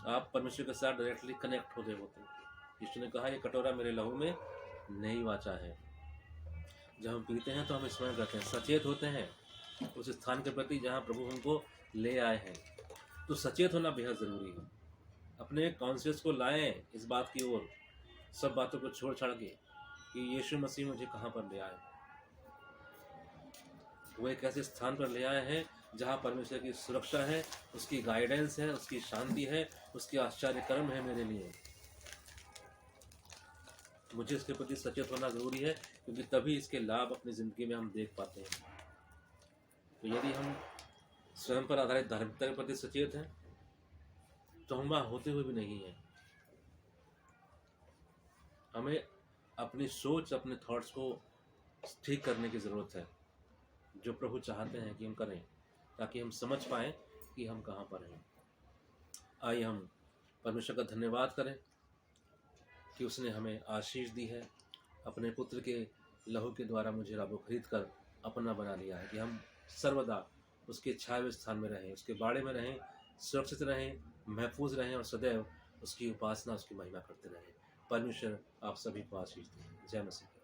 आप परमेश्वर के साथ डायरेक्टली कनेक्ट होते होते हैं। यीशु ने कहा ये कटोरा मेरे लहू में नई वाचा है। जब हम पीते हैं तो हम स्मरण करते हैं, सचेत होते हैं उस स्थान के प्रति जहाँ प्रभु हमको ले आए हैं। तो सचेत होना बेहद ज़रूरी है। अपने कॉन्शियस को लाएं इस बात की ओर, सब बातों को छोड़ छाड़ के, कि यीशु मसीह मुझे कहाँ पर ले आए। वो एक ऐसे स्थान पर ले आए हैं जहाँ परमेश्वर की सुरक्षा है, उसकी गाइडेंस है, उसकी शांति है, उसके आश्चर्य कर्म है मेरे लिए। मुझे इसके प्रति सचेत होना ज़रूरी है, क्योंकि तभी इसके लाभ अपनी ज़िंदगी में हम देख पाते हैं। तो यदि हम स्वयं पर आधारित धार्मिकता के प्रति सचेत हैं तो हम वहाँ होते हुए भी नहीं हैं। हमें अपनी सोच, अपने थॉट्स को ठीक करने की ज़रूरत है, जो प्रभु चाहते हैं कि हम करें, ताकि हम समझ पाएँ कि हम कहाँ पर हैं। आइए हम परमेश्वर का धन्यवाद करें कि उसने हमें आशीष दी है, अपने पुत्र के लहू के द्वारा मुझे रबो खरीद कर अपना बना लिया है, कि हम सर्वदा उसके छाए हुए स्थान में रहें, उसके बाड़े में रहें, सुरक्षित रहें, महफूज रहें और सदैव उसकी उपासना, उसकी महिमा करते रहें। परमेश्वर आप सभी को आशीष दें। जय मसीह।